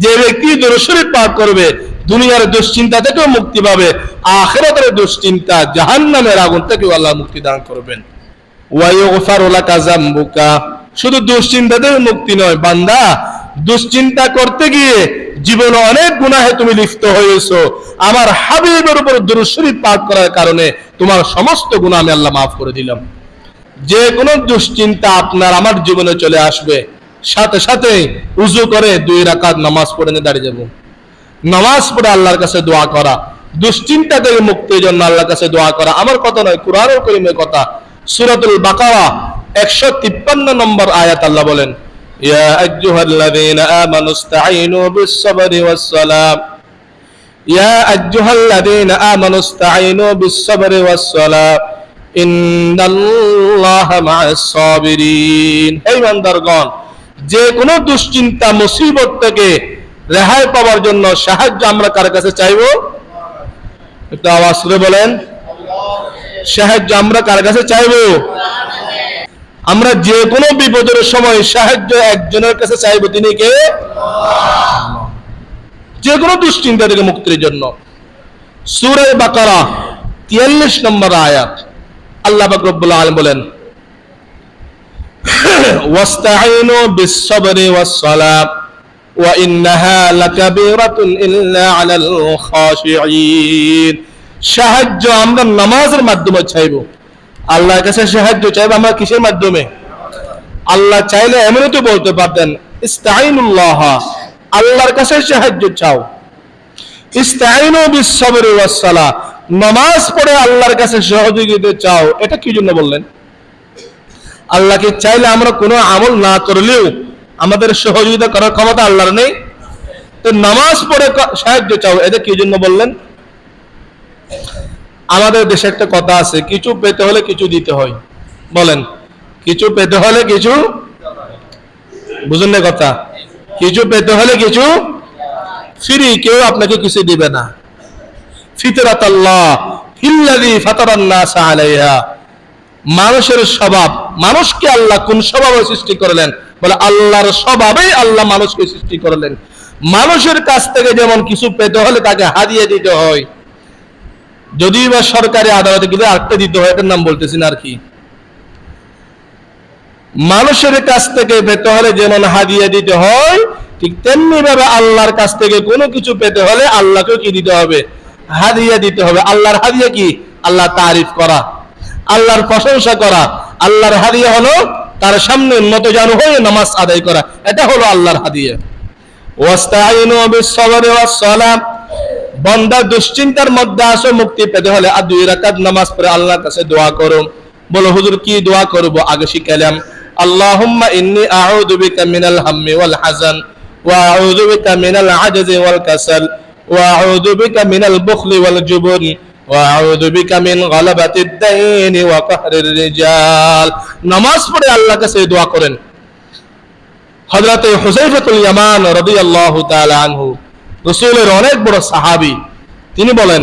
যে ব্যক্তি দুরূদ শরীফ পাঠ করবে দুনিয়ার দুশ্চিন্তা থেকেও মুক্তি পাবে, আখিরাতের দুশ্চিন্তা জাহান্নামের আগুন থেকেও আল্লাহ মুক্তি দান করবেন। ওয়া ইগফারু লাকা যামবুকা, শুধু দুশ্চিন্তা থেকে মুক্তি নয় বান্দা, দুশ্চিন্তা করতে গিয়ে জীবনে অনেক গুনাহে তুমি লিপ্ত হয়েছো, আমার হাবিবের উপর দুরূদ শরীফ পাঠ করার কারণে তোমার সমস্ত গুনাহ আমি আল্লাহ মাফ করে দিলাম। যে কোনো দুশ্চিন্তা আপনার আমার জীবনে চলে আসবে, সাথে সাথে উযু করে 2 রাকাত নামাজ পড়ে দাঁড়িয়ে যাব, নামাজ পড়ে আল্লাহর কাছে দোয়া করা, দুশ্চিন্তা থেকে মুক্তির জন্য আল্লাহর কাছে দোয়া করা। আমার কথা নয়, কুরআনুল কারীমের কথা। সূরাতুল বাকারা 153 নম্বর আয়াত আল্লাহ বলেন, ইয়া আইয়ুহাল্লাযীনা আমানুস্তাঈনু বিস-সাবরি ওয়াস-সালাম, ইয়া আইয়ুহাল্লাযীনা আমানুস্তাঈনু বিস-সাবরি ওয়াস-সালাম ইন্নাল্লাহা মা'আস-সাবিরিন। হে বান্দারগণ, যে কোনো দুশ্চিন্তা মুসিবত থেকে রেহাই পাওয়ার জন্য সাহায্য আমরা কার কাছে চাইবো? একটু আওয়াজ করে বলেন, সাহায্য আমরা কার কাছে চাইবো? আমরা যে কোনো বিপদের সময় সাহায্য একজনের কাছে চাইবো, তিনি কে? যে কোনো দুশ্চিন্তা থেকে মুক্তির জন্য। সূরা বাকারা 43 নম্বর আয়াত আল্লাহ পাক রব্বুল আলামিন বলেন, ওয়াস্তাঈনু বিস-সাবরি ওয়াস-সালাম ওয়া ইন্নাহা লাকাবীরাতুন ইল্লা আলাল খাশিঈন। সাহায্য আমরা নামাজের মাধ্যমে চাইবো। আল্লাহর কাছে সাহায্য চাইবো আমরা কিসের মাধ্যমে? আল্লাহ চাইলে এমনও তো বলতে পারতেন, ইস্তাঈনুল্লাহ, আল্লাহর কাছে সাহায্য চাও। ইস্তাঈনু বিস-সাবরি ওয়াস-সালাহ, নামাজ পড়ে আল্লাহর কাছে সহযোগিতা চাও। এটা কি জন্য বললেন? আল্লাহকে চাইলে আমরা কোনো আমল না করলেও আমাদের সহযোগিতা করার ক্ষমতা আল্লাহর নেই, তো নামাজ পড়ে সাহায্য চাও, এটা কি জন্য বললেন? আমাদের দেশে একটা কথা আছে, কিছু পেতে হলে কিছু দিতে হয়। বলেন, কিছু পেতে হলে কিছু, বুঝুন না কথা, কিছু পেতে হলে কিছু ফ্রি, কেউ আপনাকে কিছু দিবে না। ফিতরাতাল্লাহ হিল্লাযী ফাতারান নাস আলাইহা, মানুষের স্বভাব, মানুষকে আল্লাহ কোন স্বভাবে সৃষ্টি করলেন? বলে আল্লাহর স্বভাবেই আল্লাহ মানুষকে সৃষ্টি করলেন। মানুষের কাছ থেকে যেমন কিছু পেতে হলে তাকে হাদিয়া দিতে হয়, যদিও বা সরকারি আদালতে গেলে আরেকটা দিতে হয়, এটার নাম বলতেছি না আর কি। মানুষের কাছ থেকে পেতে হলে যেমন হাদিয়া দিতে হয়, ঠিক তেমনি ভাবে আল্লাহর কাছ থেকে কোনো কিছু পেতে হলে আল্লাহকে কি দিতে হবে? হাদিয়া দিতে হবে। আল্লাহর হাদিয়া কি? আল্লাহ তারিফ করা, আল্লাহর প্রশংসা করা। আল্লাহর হাদিয়া হলো তার সামনে নতজানু হয়ে নামাজ আদায় করা, এটা হলো আল্লাহর হাদিয়া। ওয়াস্তাঈনু বিস-সাবরি ওয়াস-সালাম, বান্দা দুশ্চিন্তার মধ্যে আসো, মুক্তি পেতে হলে আর 2 রাকাত নামাজ পড়ে আল্লাহর কাছে দোয়া করো। বলো হুজুর কি দোয়া করব? আগে শিখালাম, আল্লাহুম্মা ইন্নী আউযু বিকা মিনাল হাম্মি ওয়াল হাযান ওয়া আউযু বিকা মিনাল আজজি ওয়াল কাসাল ওয়া আউযু বিকা মিনাল বুখলি ওয়াল জুবন ওয়া আউযু বিকা মিন গালাবাতিদ দাইনি ওয়া কাহরির রিজাল। নামাজ পড়ে আল্লাহর কাছে দোয়া করেন। হযরত হুযায়ফাতুল ইয়ামান রাদিয়াল্লাহু তাআলা আনহু, রাসূলের অনেক বড় সাহাবী, তিনি বলেন,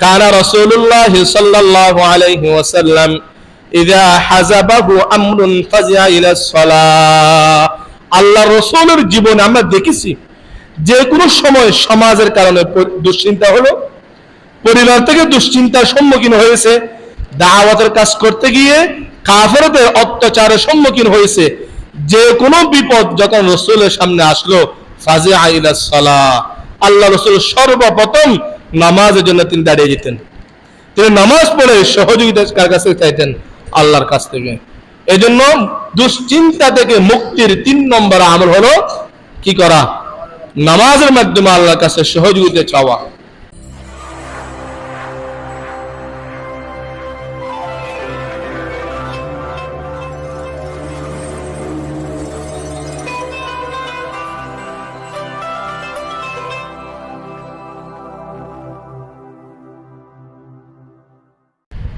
কানা রাসূলুল্লাহ সাল্লাল্লাহু আলাইহি ওয়াসাল্লাম ইযা হাযাবাহু আমরুন ফাজিআ ইলাস সালাহ। আল্লাহ রাসূলের জীবনে আমরা দেখেছি যে কোনো সময় সমাজের কারণে দুশ্চিন্তা হলো, পরিবার থেকে দুশ্চিন্তার সম্মুখীন হয়েছে, দাওয়াতের কাজ করতে গিয়ে কাফেরদের অত্যাচারের সম্মুখীন হয়েছে, যে কোনো বিপদ যখন রাসূলের সামনে আসলো, ফাজিআ ইলাস সালাহ, আল্লাহ রাসূল সর্বপ্রথম নামাজের জন্য তিনি দাঁড়িয়ে যেতেন। তিনি নামাজ পড়ে সহযোগিতা কার কাছে চাইতেন? আল্লাহর কাছ থেকে। এজন্য দুশ্চিন্তা থেকে মুক্তির 3 নম্বর আমল হলো কি করা? নামাজের মাধ্যমে আল্লাহর কাছে সহযোগিতা চাওয়া।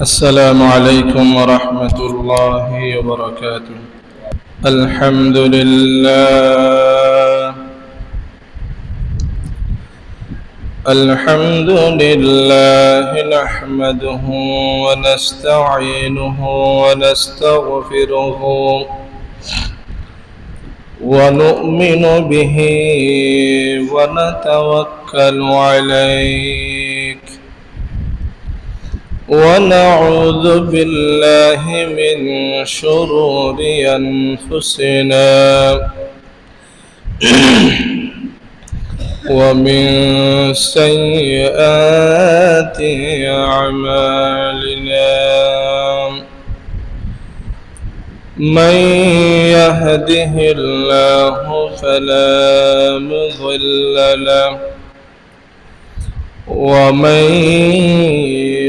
السلام عليكم ورحمة الله وبركاته. الحمد لله نحمده ونستعينه ونستغفره ونؤمن به ونتوكل عليك ونعوذ بالله من شرور أنفسنا ومن سيئات أعمالنا من يهده الله فلا مضل له ومن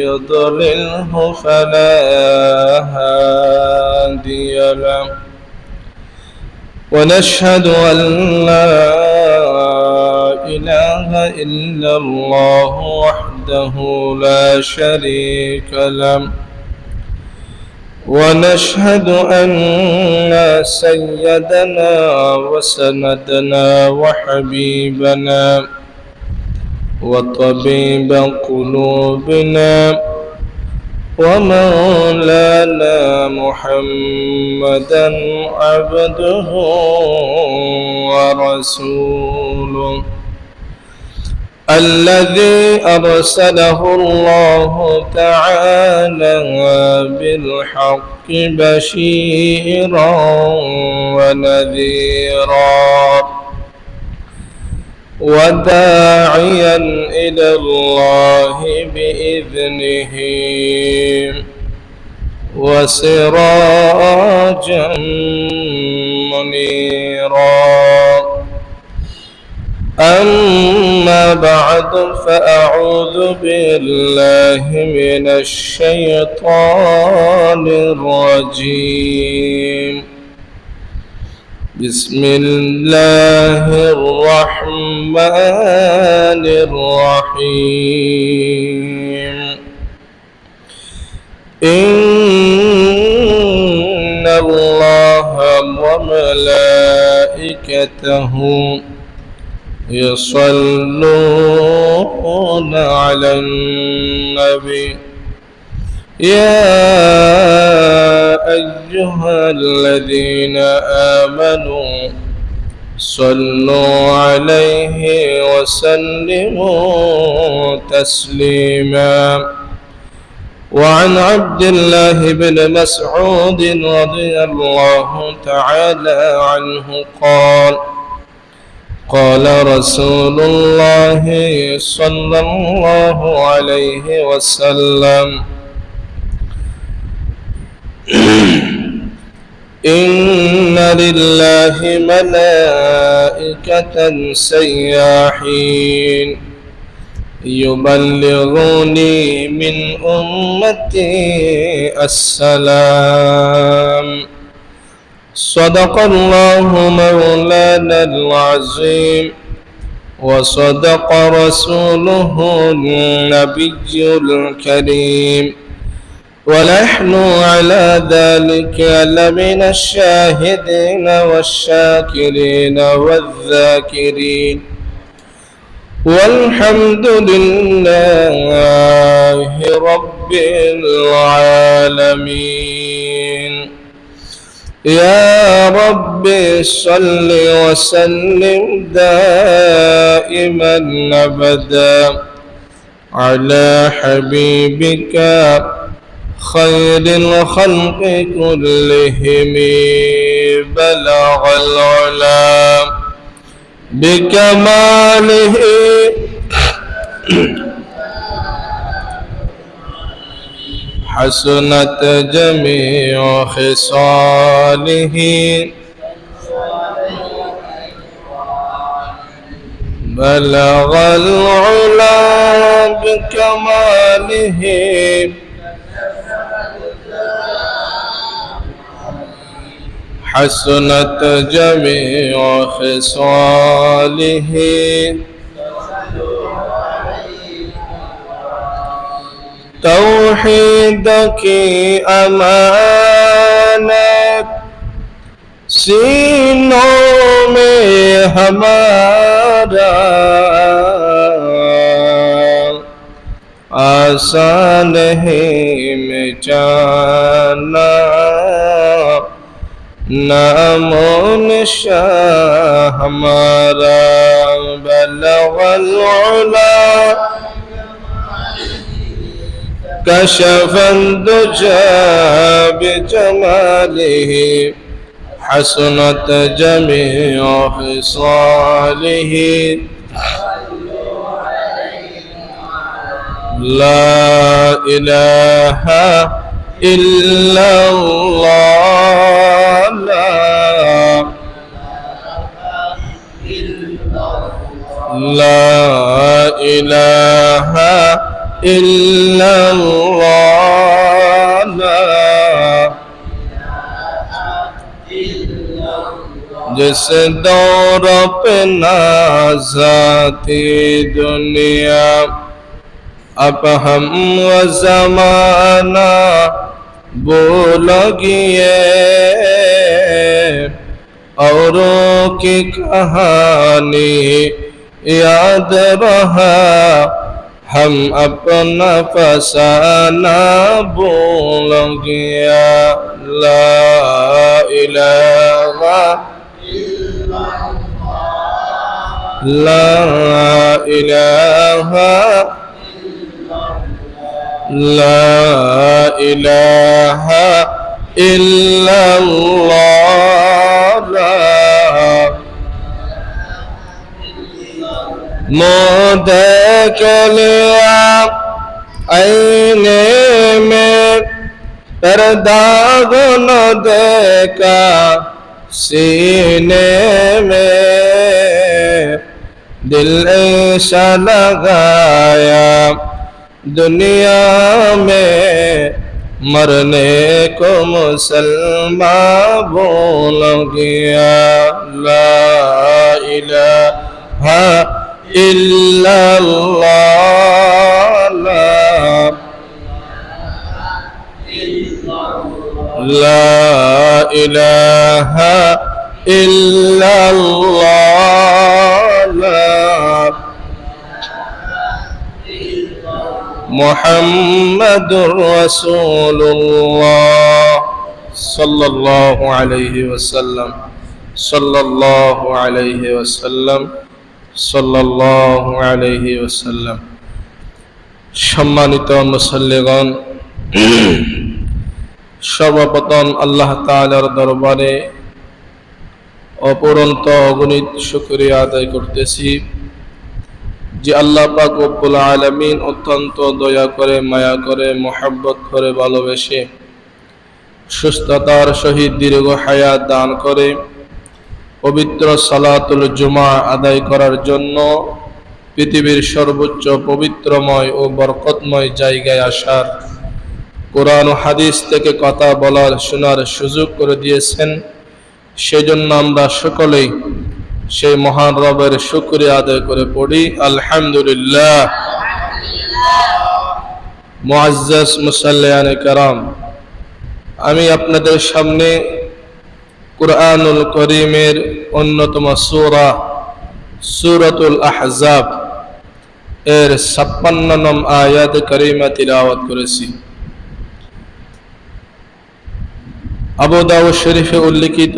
يضلله فلا هادي له ونشهد أن لا إله إلا الله وحده لا شريك له ونشهد أن سيدنا وسندنا وحبيبنا وطبيب قلوبنا ومولانا محمدا عبده ورسوله الذي أرسله الله تعالى بالحق بشيرا ونذيرا وداعيا إلى الله بإذنه وسراجا منيرا أما بعد فأعوذ بالله من الشيطان الرجيم بسم الله الرحمن الرحيم إن الله وملائكته يصلون على النبي يا أيها الذين آمنوا صلوا عليه وسلموا تسليما وعن عبد الله بن مسعود رضي الله تعالى عنه قال رسول الله صلى الله عليه وسلم إن لله ملائكة سياحين يبلغوني من أمتي السلام صدق الله مولانا العظيم وصدق رسوله النبي الكريم ونحن على ذلك لمن الشاهدين والشاكرين والذاكرين والحمد لله رب العالمين يا رب صل وسلم دائما أبدا على حبيبك خير الخلق كلهم بلغ العلا بكماله حسنت جميع خصاله بلغ العلا بكماله حسنت جميع خصاله توحیدك امانت سینوں میں ہمارا آسان ہے مٹانا نام و نشان ہمارا بلغ العلا كشف الدجى بجماله حسنت جميع خصاله لا إله إلا الله لا إله إلا الله जिस दौर पे नाज़ाती दुनिया अब हम व ज़माना भूल गए औरों की कहानी याद रहा हम अपना फसाना भूल गया ला इलाहा لا إله لا إله إلا الله मुँह देख लिया आईने में पर दाग न देखा सीने में दिल ऐसा लगाया दुनिया में मरने को मुसलमान भूल गया ला इलाहा इल्लल्लाह ला इलाहा इल्लल्लाह मुहम्मदुर रसूलुल्लाह सल्लल्लाहु अलैहि वसल्लम सल्लल्लाहु अलैहि वसल्लम सल्लल्लाहु अलैहि वसल्लम। সম্মানিত মুসল্লিগণ, সর্বপ্রথম আল্লাহ তাআলার দরবারে অপরন্ত অগণিত শুকরিয়া আদায় করতেছি যে আল্লাহ পাক রব্বুল আলামিন অত্যন্ত দয়া করে, মায়া করে, মহব্বত করে, ভালোবেসে সুস্থতার সহিত দীর্ঘ হায়াত দান করে পবিত্র সালাতুল জুমা আদায় করার জন্য পৃথিবীর সর্বোচ্চ পবিত্রময় ও বরকতময় জায়গায় আসার, কোরআন ও হাদিস থেকে কথা বলার, শোনার সুযোগ করে দিয়েছেন। সেজন্য আমরা সকলেই সেই মহান রবের শুকরিয়া আদায় করে পড়ি আলহামদুলিল্লাহ। মুআজ্জাজ মুসাল্লিয়ানে কেরাম, আমি আপনাদের সামনে কুরআনুল করিমের অন্যতম সূরা সূরাতুল আহজাব এর 56 নং আয়াত কারিমা তিলাওয়াত করেছি। আবু দাউদ শরীফে উল্লেখিত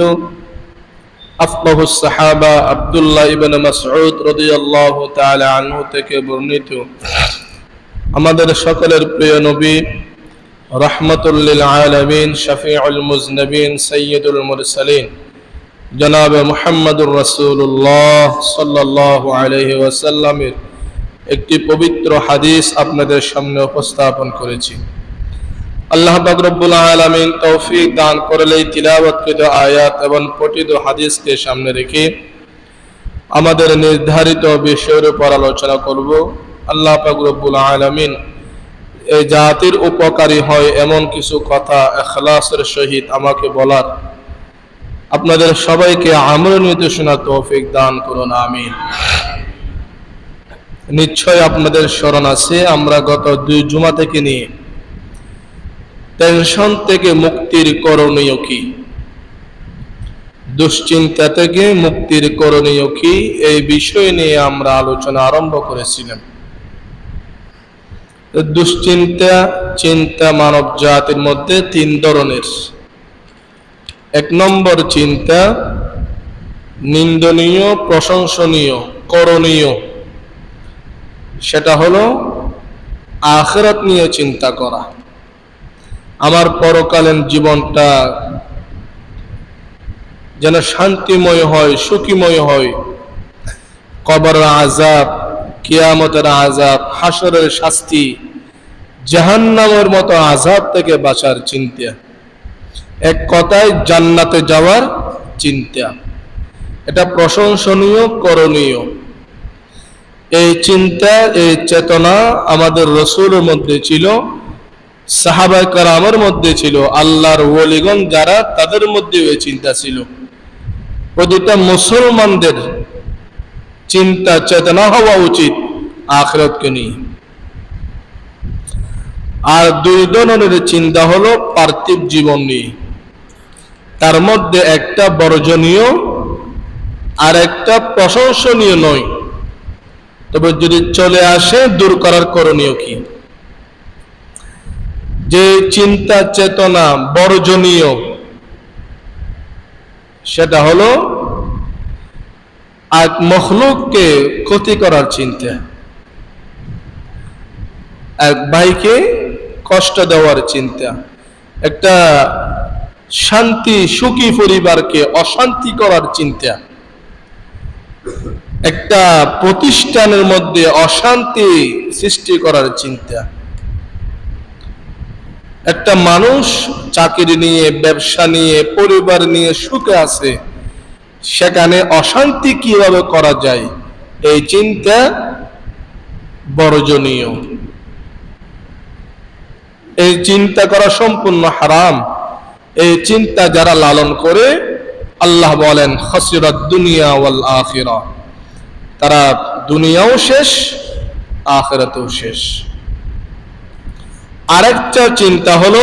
আফকাহুস সাহাবা আব্দুল্লাহ ইবনে মাসউদ রাদিয়াল্লাহু তাআলা আনহু থেকে বর্ণিত আমাদের সকলের প্রিয় নবী রাহমাতুল লিল আলামিন, শাফিউল মুজনবিন, সাইয়্যিদুল মুরসালিন জনাবে মুহাম্মদুর রাসূলুল্লাহ সাল্লাল্লাহু আলাইহি ওয়াসাল্লামের একটি পবিত্র হাদিস আপনাদের সামনে উপস্থাপন করেছি। আল্লাহ পাক রব্বুল আলামিন তৌফিক দান করলেই তিলাওয়াতকৃত আয়াত এবং পঠিত হাদিসকে সামনে রেখে আমাদের নির্ধারিত বিষয়ের উপর আলোচনা করব। আল্লাহ পাক রব্বুল আলামিন এই জাতির উপকারী হয় এমন কিছু কথা ইখলাসের সহিত আমাকে বলার, আপনাদের সবাইকে আমল নির্দেশনা তৌফিক দান করুন, আমিন। নিশ্চয় আপনাদের স্মরণ আছে আমরা গত 2 জুমা থেকে নিয়ে টেনশন থেকে মুক্তির করণীয় কি, দুশ্চিন্তা থেকে মুক্তির করণীয় কি, এই বিষয় নিয়ে আমরা আলোচনা আরম্ভ করেছিলাম। দুশ্চিন্তা, চিন্তা মানব জাতির মধ্যে 3 ধরনের। 1 নম্বর চিন্তা নিন্দনীয়, প্রশংসনীয় করণীয়, সেটা হলো আখিরাত নিয়ে চিন্তা করা। আমার পরকালীন জীবনটা যেন শান্তিময় হয়, সুখীময় হয়। কবরের আযাব, কিয়ামতের আযাব, হাসরের শাস্তি, জাহান্নামের মতো আযাব থেকে বাঁচার চিন্তা, এক কথায় জান্নাতে যাওয়ার চিন্তা। এটা প্রশংসনীয়, করণীয়। এই চিন্তা, এই চেতনা আমাদের রাসূলের মধ্যে ছিল, সাহাবায়ে কেরামের মধ্যে ছিল, আল্লাহর ওলিগণ যারা, তাদের মধ্যে এই চিন্তা ছিল। প্রতিটা মুসলমানদের চিন্তা চেতনা হওয়া উচিত আখিরাতকে নিয়ে। আর দুই ধরনের চিন্তা হলো পার্থিব জীবন নিয়ে। তার মধ্যে একটা বর্জনীয় আর একটা প্রশংসনীয় নয়, তবে যদি চলে আসে দূর করার করণীয় কি? যে চিন্তা চেতনা বর্জনীয়, সেটা হলো এক মখলুককে ক্ষতি করার চিন্তা, এক ভাইকে কষ্ট দেওয়ার চিন্তা, একটা শান্তি সুখী পরিবারকে অশান্তি করার চিন্তা, একটা প্রতিষ্ঠানের মধ্যে অশান্তি সৃষ্টি করার চিন্তা। একটা মানুষ চাকরি নিয়ে, ব্যবসা নিয়ে, পরিবার নিয়ে সুখে আছে, সেখানে অশান্তি কিভাবে করা যায়, এই চিন্তা বর্জনীয়। এই চিন্তা করা সম্পূর্ণ হারাম। এই চিন্তা যারা লালন করে, আল্লাহ বলেন খাসিরাত দুনিয়া ওয়াল আখিরাহ, তারা দুনিয়াও শেষ, আখিরাতেও শেষ। আরেকটা চিন্তা হলো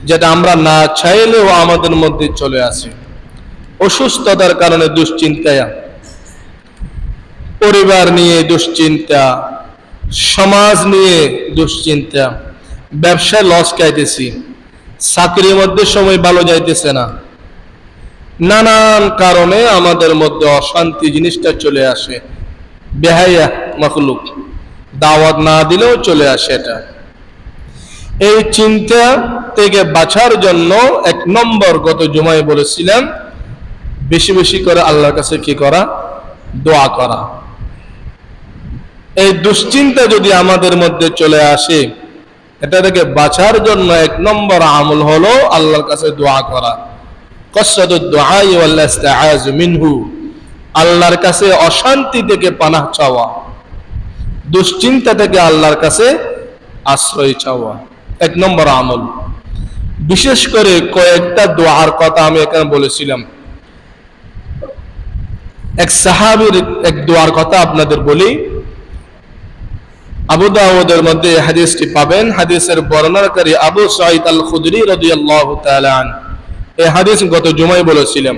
যেটা আমরা না চাইলেও আমাদের মধ্যে চলে আসে, অসুস্থতার কারণে দুশ্চিন্তা, পরিবার নিয়ে দুশ্চিন্তা, সমাজ নিয়ে দুশ্চিন্তা, ব্যবসায় লস খাইতেছি, চাকরির মধ্যে সময় ভালো যাইতেছে না, নানান কারণে আমাদের মধ্যে অশান্তি জিনিসটা চলে আসে। বেহায়া মখলুক, দাওয়াত না দিলেও চলে আসে এটা। এই চিন্তা থেকে বাঁচার জন্য এক নম্বর, গত জুমায় বলেছিলাম, বেশি বেশি করে আল্লাহর কাছে কি করা? দোয়া করা। এই দুশ্চিন্তা যদি আমাদের মধ্যে চলে আসে, এটা থেকে বাঁচার জন্য এক নম্বর আমল হলো আল্লাহর কাছে দোয়া করা। কসরাতুদ দুআ ওয়াল ইস্তিআজ মিনহু, আল্লাহর কাছে অশান্তি থেকে পানাহ চাওয়া, দুশ্চিন্তা থেকে আল্লাহর কাছে আশ্রয় চাওয়া, এক নম্বর আমল। বিশেষ করে কয়েকটা দোয়ার কথা আমি এখানে বলেছিলাম। এক সাহাবীর এক দোয়ার কথা আপনাদের বলি। আবু দাউদের মধ্যে হাদিসটি পাবেন। হাদিসের বর্ণনাকারী আবু সাঈদ আল খুদরি রাদিয়াল্লাহু তাআলা আনহু। এই হাদিস গত জুমায় বলেছিলাম।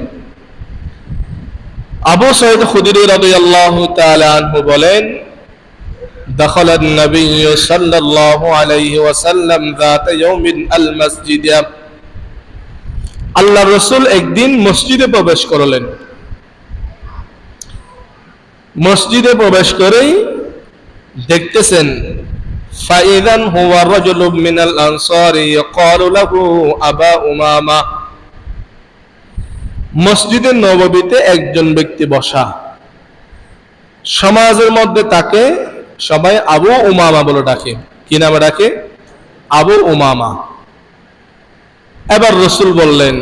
আবু সাঈদ খুদরি রাদিয়াল্লাহু তাআলা আনহু বলেন, دخل النبي صلى الله عليه وسلم ذات يوم المسجد, আল্লাহর রাসূল একদিন মসজিদে প্রবেশ করলেন। মসজিদে প্রবেশ করেই দেখতেছেন, فإذا هو رجل من الأنصار يقال له أبا أمامة, মসজিদের নববীতে একজন ব্যক্তি বসা, সমাজের মধ্যে তাকে সবাই আবু উমামা বলে ডাকে। কি নামে ডাকে? আবু উমামা। এবার রাসূল বললেন,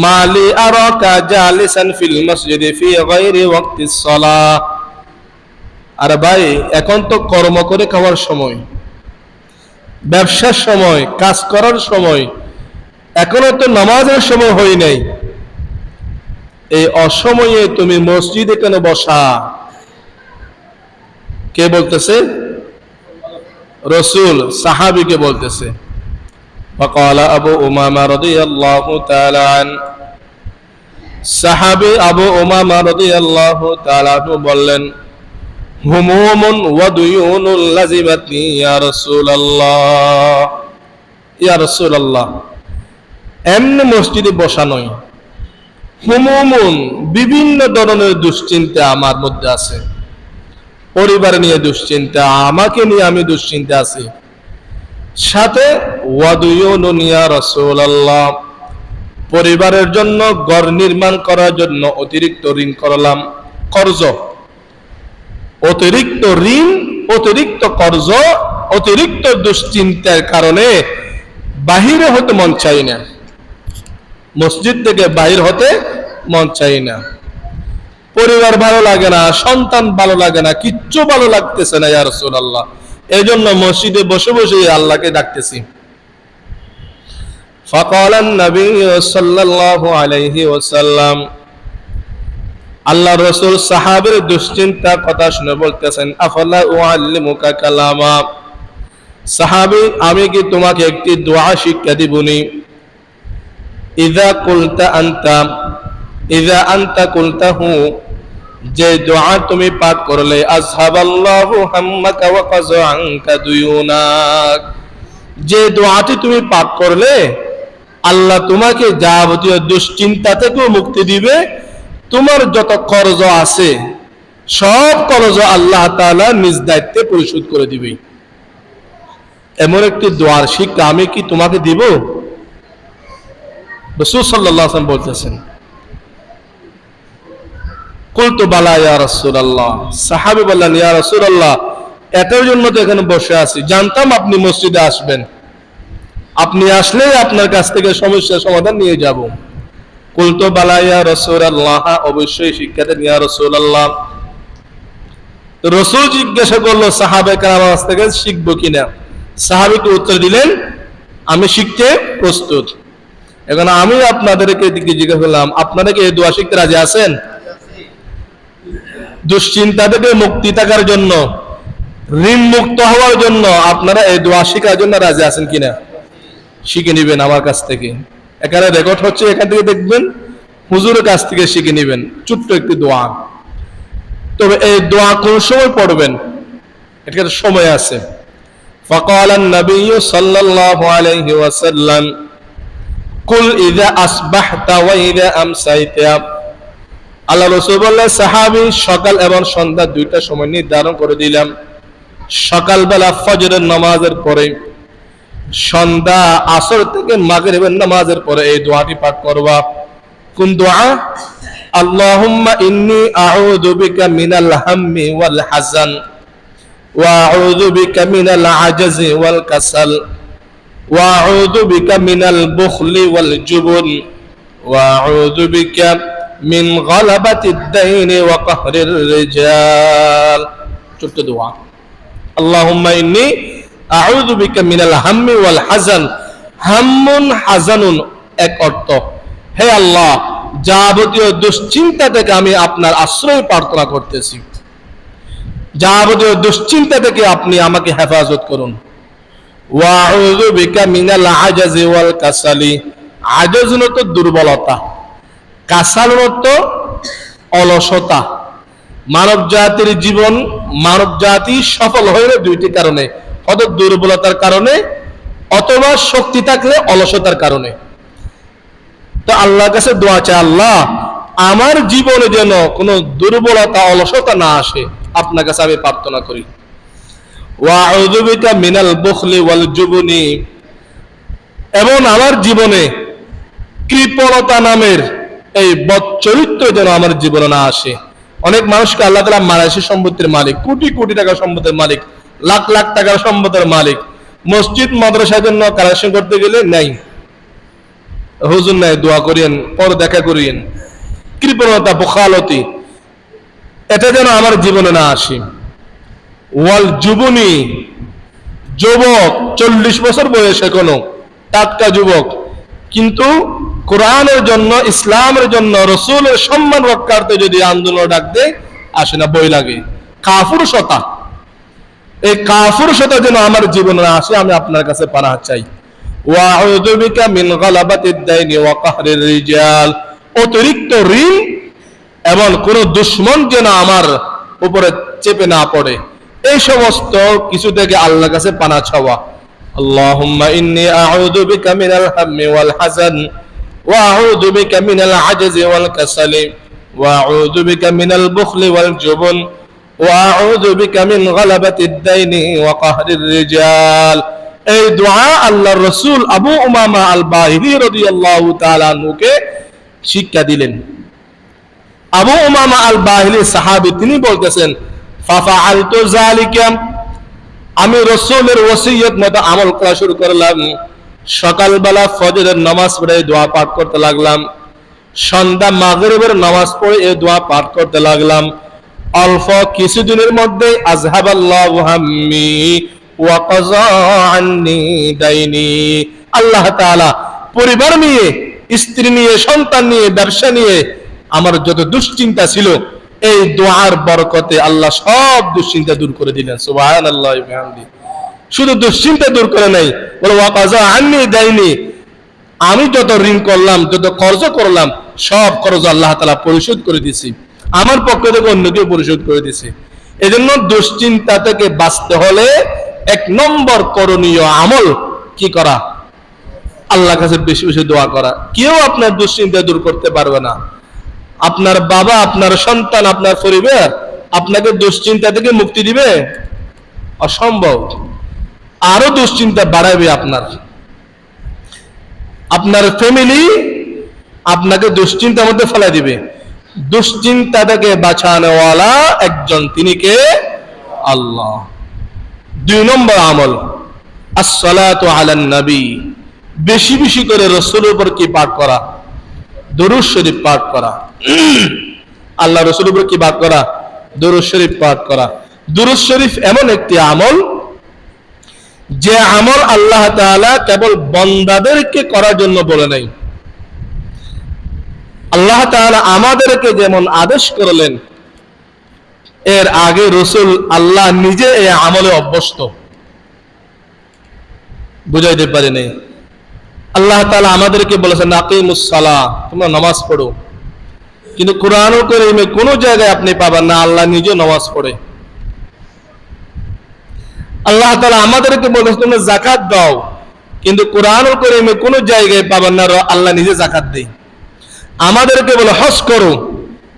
মালি আরাকা জালিসান ফিল মসজিদে ফি গায়রি ওয়াক্তিস সালাহ, আরে ভাই, এখন তো কর্ম করে খাওয়ার সময়, ব্যবসার সময়, কাজ করার সময়, এখনো তো নামাজের সময় হয় নাই, এই অসময়ে তুমি মসজিদে কেন বসা? কে বলতেছে? রাসূল সাহাবীকে বলতেছে। فقال আবু উমামা রাদিয়াল্লাহু তাআলা আন, সাহাবী আবু উমামা রাদিয়াল্লাহু তাআলা বললেন, হুমুমুন ওয়া দুয়ুনুল লাজিমাতনি ইয়া রাসূলুল্লাহ, ইয়া রাসূলুল্লাহ, এমনি মসজিদে বসা নয়, হুমুমুন, বিভিন্ন ধরনের দুশ্চিন্তা আমার মধ্যে আছে। পরিবার নিয়ে দুশ্চিন্তা, আমাকে নিয়ে আমি দুশ্চিন্তা আছি। সাথে ওয়াদুয়ুনুন ইয়া রাসূলুল্লাহ, পরিবারের জন্য ঘর নির্মাণ করার জন্য অতিরিক্ত ঋণ করলাম, কর্জ, অতিরিক্ত ঋণ, অতিরিক্ত কর্জ, অতিরিক্ত দুশ্চিন্তার কারণে বাহিরে হতে মন চাই না, মসজিদ থেকে বাহির হতে মন চাই না, পরিবার ভালো লাগে না, সন্তান ভালো লাগে না, কিচ্ছু ভালো লাগতেছে না ইয়া রাসূলুল্লাহ। এই জন্য মসজিদে বসে বসে আল্লাহকে ডাকতেছি। ফাকালা নবী সাল্লাল্লাহু আলাইহি ওয়াসাল্লাম, আল্লাহ রাসূল সাহাবীর দুশ্চিন্তার কথা শুনে বলতেছেন, আফালা উআল্লিমুকা কালামা, সাহাবী আমি কি তোমাকে একটি দোয়া শিক্ষা দিবনি? ইযা কুলতা আনতা, ইযা আনতা কুলতাহু, যে দোয়া তুমি পাঠ করলে, আযহাবাল্লাহু হাম্মাকা ওয়া কাযা আনকা দুয়ুনাক, যে দোয়াটি তুমি পাঠ করলে আল্লাহ তোমাকে যাবতীয় দুশ্চিন্তা থেকেও মুক্তি দিবে, তোমার যত কর্জ আছে সব কর্জ আল্লাহ তাআলা নিজ দায়িত্বে পরিশোধ করে দিবে। এমন একটি দোয়ার শিক্ষা আমি কি তোমাকে দিব? রাসূল সাল্লাল্লাহু আলাইহি ওয়াসাল্লাম বলতেছেন। কুলতু বালা ইয়া রাসূলুল্লাহ, সাহাবী বললেন, ইয়া রাসূলুল্লাহ, এটার জন্য তো এখানে বসে আছি, জানতাম আপনি মসজিদে আসবেন, আপনি আসলে আপনার কাছ থেকে সমস্যার সমাধান নিয়ে যাব। কুলতু বালা ইয়া রাসূলুল্লাহ, অবশ্যই শিক্ষা দেন ইয়া রাসূলুল্লাহ। রাসূল জিজ্ঞাসা করলো সাহাবায়ে কেরামের কাছ থেকে শিখবো কিনা। সাহাবীকে উত্তর দিলেন, আমি শিখতে প্রস্তুত। এখন আমি আপনাদেরকে জিজ্ঞাসা করলাম, আপনারা কি এই দোয়া শিখতে রাজি আছেন? দুশ্চিন্তা থেকে মুক্তি থাকার জন্য, ঋণ মুক্ত হওয়ার জন্য আপনারা এই দোয়া শেখার জন্য রাজি আছেন কিনা? শিখে নিবেন আমার কাছ থেকে। এখানে রেকর্ড হচ্ছে, এখান থেকে দেখবেন, হুজুরের কাছ থেকে শিখে নিবেন। ছোট্ট একটি দোয়া, তবে এই দোয়া কোন সময় পড়বেন এটার সময় আছে। ফাকালা নবী সাল্লাল্লাহু আলাইহি ওয়াসাল্লাম, কুল ইযা আসবাহতা ওয়া ইযা আমসাইতা, আল্লাহ রাসূল বললেন, সাহাবী সকাল এবং সন্ধ্যা দুইটা সময় নির্ধারণ করে দিলাম। সকালবেলা ফজরের নামাজের পরে, সন্ধ্যা আসর থেকে মাগরিবের নামাজের পরে এই দোয়াটি পাঠ করবা। কোন দোয়া? আল্লাহুম্মা ইন্নী আউযু বিকা মিনাল হাম্মি ওয়াল হাযান ওয়া আউযু বিকা মিনাল আজজি ওয়াল কাসাল ওয়া আউযু বিকা মিনাল বুখলি ওয়াল জুবন ওয়া আউযু বিকা মিন গালাবাতিদ দাইনি ওয়া কাহরির রিজাল। ছোট্ট দোয়া, আল্লাহুম্মা ইন্নী আউযু বিকা মিনাল হাম্মি ওয়াল হাযান। হাম্মুন হাযানুন এক অর্থ, হে আল্লাহ, যাবতীয় দুশ্চিন্তা থেকে আমি আপনার আশ্রয় প্রার্থনা করতেছি, যাবতীয় দুশ্চিন্তা থেকে আপনি আমাকে হেফাজত করুন। ওয়া আউযু বিকা মিনাল আজাজি ওয়াল কাসালি, আজাজ তো দুর্বলতা, কাসাল তো অলসতা। মানব জাতির জীবন, মানব জাতি সফল হয় না দুইটি কারণে, হয়তো দুর্বলতার কারণে অথবা শক্তি থাকলে অলসতার কারণে। তো আল্লাহর কাছে দোয়া চাই, আল্লাহ আমার জীবনে যেন কোনো দুর্বলতা অলসতা না আসে, আপনার কাছে আমি প্রার্থনা করি। ওয়া আউযু বিকা মিনাল বুখলি ওয়াল জুবনি, এবং আমার জীবনে কৃপণতা নামের এই বদচরিত্র যেন আমার জীবনে না আসে। অনেক মানুষকে আল্লাহ তাআলা মারাইশি সম্পত্তির মালিক, কোটি কোটি টাকার সম্পদের মালিক, লাখ লাখ টাকার সম্পদের মালিক, মসজিদ মাদ্রাসার জন্য কালেকশন করতে গেলে নাই, হুজুর নাই, দোয়া করিয়েন, পর দেখা করিয়েন। কৃপণতা, বখালতি, এটা যেন আমার জীবনে না আসে। ওয়াল যুবনী, যুবক 40 বছর বয়স, এখনো টাটকা যুবক, কিন্তু কোরআনের জন্য, ইসলামের জন্য, রাসূলের সম্মান রক্ষার্থে যদি আন্দোলন ডাক দেয়, আসে না, বই লাগে। কাফুরশতা, এই কাফুরশতা যেন আমার জীবনে না আসে, আমি আপনার কাছে পানাহ চাই। ওয়া আউযু বিকা মিন গালাবাতিদ দাইনি ওয়া কাহরির রিজাল, অতিরিক্ত ঋণ এবং কোন দুশমন যেন আমার উপরে চেপে না পড়ে, এই সমস্ত কিছু থেকে আল্লাহর কাছে পানাহ চাওয়া। আল্লাহুম্মা ইন্নী আউযু বিকা মিনাল হাম্মি ওয়াল হাযান ওয়া আউযু বিকা মিনাল আজজি ওয়াল কাসালি ওয়া আউযু বিকা মিনাল বুখলি ওয়াল জুবন ওয়া আউযু বিকা মিন গালাবাতিদ দাইনি ওয়া কাহরির রিজাল। এই দোয়া আল্লাহর রাসূল আবু উমামা আল বাহিলি রাদিয়াল্লাহু তাআলা আনহুকে শিক্ষা দিলেন। আবু উমামা আল বাহিলি সাহাবী, তিনি বলতেছেন ফাফাআলতু যালিকা, আমি রাসূলের ওসিয়ত মতো আমল করা শুরু করলাম। সকালবেলা ফজরের নামাজ পড়ে দোয়া পাঠ করতে লাগলাম, সন্ধ্যা মাগরিবের নামাজ পড়ে এই দোয়া পাঠ করতে লাগলাম। অল্প কিছুদিনের মধ্যে আযহাবাল্লাহু হাম্মি ওয়া কাযা আন্নী দাইনি, আল্লাহ তাআলা পরিবার নিয়ে, স্ত্রী নিয়ে, সন্তান নিয়ে, ব্যবসা নিয়ে আমার যত দুশ্চিন্তা ছিল এই দোয়ার বরকতে আল্লাহ সব দুশ্চিন্তা দূর করে দিলেন। সুবহানাল্লাহি ওয়া বিহামদিহি। শুধু দুশ্চিন্তা দূর করে নাই, বলে ওয়া কাযা আন্নী দাইনি, আমি যত ঋণ করলাম, যত কর্জ করলাম, সব কর্জ আল্লাহ তাআলা পরিশোধ করে দিয়েছি, আমার পক্ষ থেকে অন্য কেউ পরিশোধ করে দিয়েছে। এজন্য দুশ্চিন্তা থেকে বাঁচতে হলে এক নম্বর করণীয় আমল কি করা? আল্লাহর কাছে বেশি বেশি দোয়া করা। কেউ আপনার দুশ্চিন্তা দূর করতে পারবে না। আপনার বাবা, আপনার সন্তান, আপনার পরিবার আপনাকে দুশ্চিন্তা থেকে মুক্তি দিবে? অসম্ভব। আরো দুশ্চিন্তা বাড়াবে আপনার। আপনার ফ্যামিলি আপনাকে দুশ্চিন্তার মধ্যে ফেলে দিবে। দুশ্চিন্তা থেকে বাঁচানোওয়ালা একজন, তিনি কে? আল্লাহ। 2 নম্বর আমল আসসালাতু আলান নবী, বেশি বেশি করে রাসূলের উপর কি পাঠ করা? দরুদ শরীফ পাঠ করা। আল্লাহ রাসূলের উপর কি পাঠ করা? দরুদ শরীফ পাঠ করা। দরুদ শরীফ এমন একটি আমল, যে আমল আল্লাহ তাআলা কেবল বান্দাদেরকে করার জন্য বলে নাই। আল্লাহ তাআলা আমাদেরকে যেমন আদেশ করলেন, এর আগে রাসূল আল্লাহ নিজে এই আমলে অভ্যস্ত। বুঝাইতে পারিনি। আল্লাহ তাআলা আমাদেরকে বলেছেন আকিমুস সালাহ, তোমরা নামাজ পড়ো। কিন্তু কোরআনুল কারীমে কোন জায়গায় আপনি পাবেন না আল্লাহ নিজে নামাজ পড়ে। আল্লাহ তাআলা আমাদেরকে বলেছেন তোমরা যাকাত দাও, কিন্তু কোরআনুল কারীমে কোন জায়গায় পাবেন না আল্লাহ নিজে যাকাত দেয়। আমাদেরকে বলে হজ করো,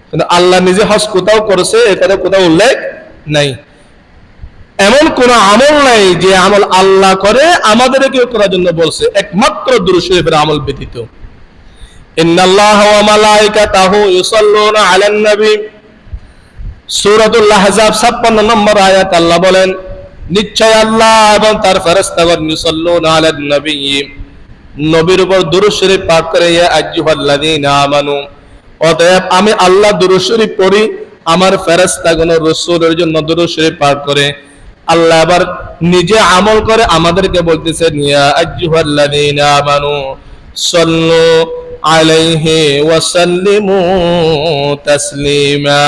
কিন্তু আল্লাহ নিজে হজ কোথাও করেছে এখানে কোথাও উল্লেখ নাই। এমন কোন আমল নাই যে আমল আল্লাহ করে আমাদেরকে করার জন্য বলছে, একমাত্র দুরূদ শরীফের আমল ব্যতীত। ইন্নাল্লাহা ওয়া মালাইকাতাহু ইউসাল্লুনা আলান নবী, সূরাতুল আহজাব 56 নম্বর আয়াত আল্লাহ বলেন, নিশ্চয় আল্লাহ এবং তার ফেরেশতাগণ ইউসাল্লুনা আলান নবী, নবীর উপর দুরূদ শরীফ পাঠ করে। ইয়া আইয়ুহাল্লাযীনা আমানু, অতএব আমি আল্লাহ দুরূদ শরীফ পড়ি, আমার ফেরেশতাগণ রাসূলের জন্য দুরূদ শরীফ পাঠ করে। আল্লাহ আবার নিজে আমল করে আমাদেরকে বলতেছেন ইয়া আইয়ুহাল্লাযীনা আমানু সাল্লু আলাইহি ওয়া সাল্লিমু তাসলিমা।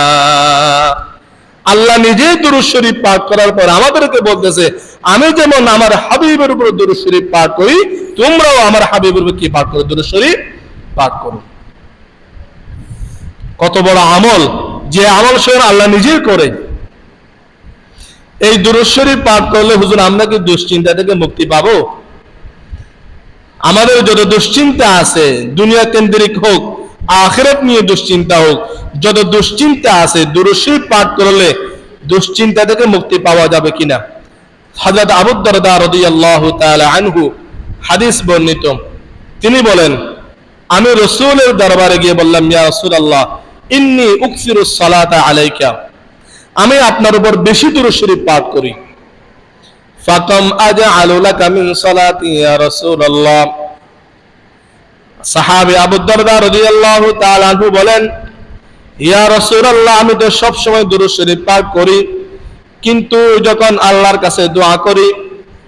আল্লাহ নিজেই দুরূদ শরীফ পাঠ করার পর আমাদেরকে বলতেছে, আমি যেমন আমার হাবিবের উপর দুরূদ শরীফ পাঠ করি, তোমরাও আমার হাবিবের উপর কি পাঠ করো? দুরূদ শরীফ পাঠ করো। কত বড় আমল, যে আমল স্বয়ং আল্লাহ নিজেই করে। এই দুরূদ শরীফ পাঠ করলে হুজুর আমরা কি দুশ্চিন্তা থেকে মুক্তি পাবো? আমাদের যত দুশ্চিন্তা আছে, দুনিয়া কেন্দ্রিক হোক, আখিরাত নিয়ে দুশ্চিন্তা হোক, যত দুশ্চিন্তা আছে দুরূদ শরীফ পাঠ করলে দুশ্চিন্তা থেকে মুক্তি পাওয়া যাবে কিনা? হযরত আবু দারদা রাদিয়াল্লাহু তাআলা আনহু হাদিস বর্ণিত, তিনি বলেন, আমি রাসূলের দরবারে গিয়ে বললাম, ইয়া রাসূলুল্লাহ ইন্নী উকসিরুস সালাতা আলাইকা, আমি আপনার উপর বেশি দুরূদ শরীফ পাঠ করি। ফাকাম আজআলু লাকা মিন সালাতি ইয়া রাসূলুল্লাহ, সাহাবী আবু দারদা রাদিয়াল্লাহু তাআলা আনহু বলেন, ইয়া রাসূলুল্লাহ আমি তো সব সময় দুরূদ শরীফ পাঠ করি, কিন্তু যখন আল্লাহর কাছে দোয়া করি,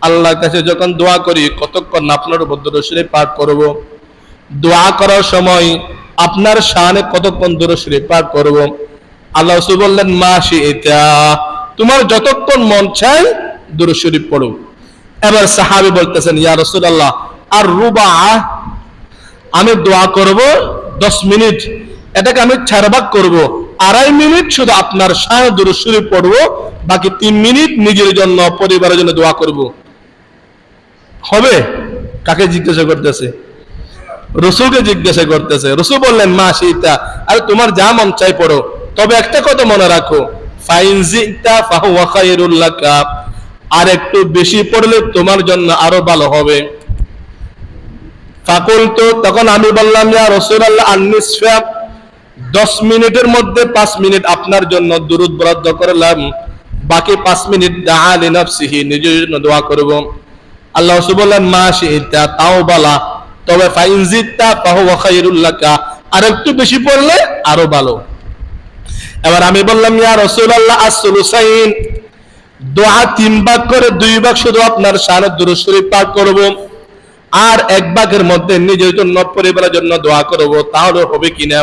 আল্লাহর কাছে যখন দোয়া করি কতক্ষণ আপনার উপর দুরূদ শরীফ পাঠ করব? দোয়া করার সময় আপনার শানে কতক্ষণ দুরূদ শরীফ পাঠ করব? আল্লাহ রাসূল বললেন মা শিইতা, তোমার যতক্ষণ মন চায় দুরূদ শরীফ পড়ো। এবার সাহাবী বলতেছেন, ইয়া রাসূলুল্লাহ আর রুবা, আমি দোয়া করব 10 মিনিট, এটাকে আমি 4 ভাগ করব, 2.5 মিনিট শুধু আপনার শানে দুরূদ শরীফ পড়ব, বাকি 3 মিনিট নিজের জন্য, পরিবারের জন্য দোয়া করব। হবে? কাকে জিজ্ঞাসা করতেছে? রাসূলকে জিজ্ঞাসা করতেছে। রাসূল বললেন মা শিতা, আরে তোমার যা মন চাই পড়ো, তবে একটা কথা মনে রাখো, ফাইন জিতা ফাহুয়া খায়রুল লাকা, আর একটু বেশি পড়লে তোমার জন্য আরো ভালো হবে। ফাকুলতু, তখন আমি বললাম ইয়া রাসূলুল্লাহ আন-নিসফা, 10 মিনিটের মধ্যে 5 মিনিট আপনার জন্য দুরূদ বরাদ্দ করলাম, বাকি 5 মিনিট দাআ লিনাফসিহি, নিজের জন্য দোয়া করব। আল্লাহ রাসূল বললেন মা শিতা, তাও বলা, তবে ফাইন জিতা ফাহুয়া খায়রুল লাকা, আর একটু বেশি পড়লে আরো ভালো। এবার আমি বললাম ইয়া রাসূলুল্লাহ as-সুলুসাইন, দোয়া 3 ভাগ করে 2 ভাগ শুধু আপনার শানে দুরূদ শরীফ পাঠ করব, আর 1 ভাগের মধ্যে নিজের জন্য পরিবারের জন্য দোয়া করব, তাহলে হবে কিনা?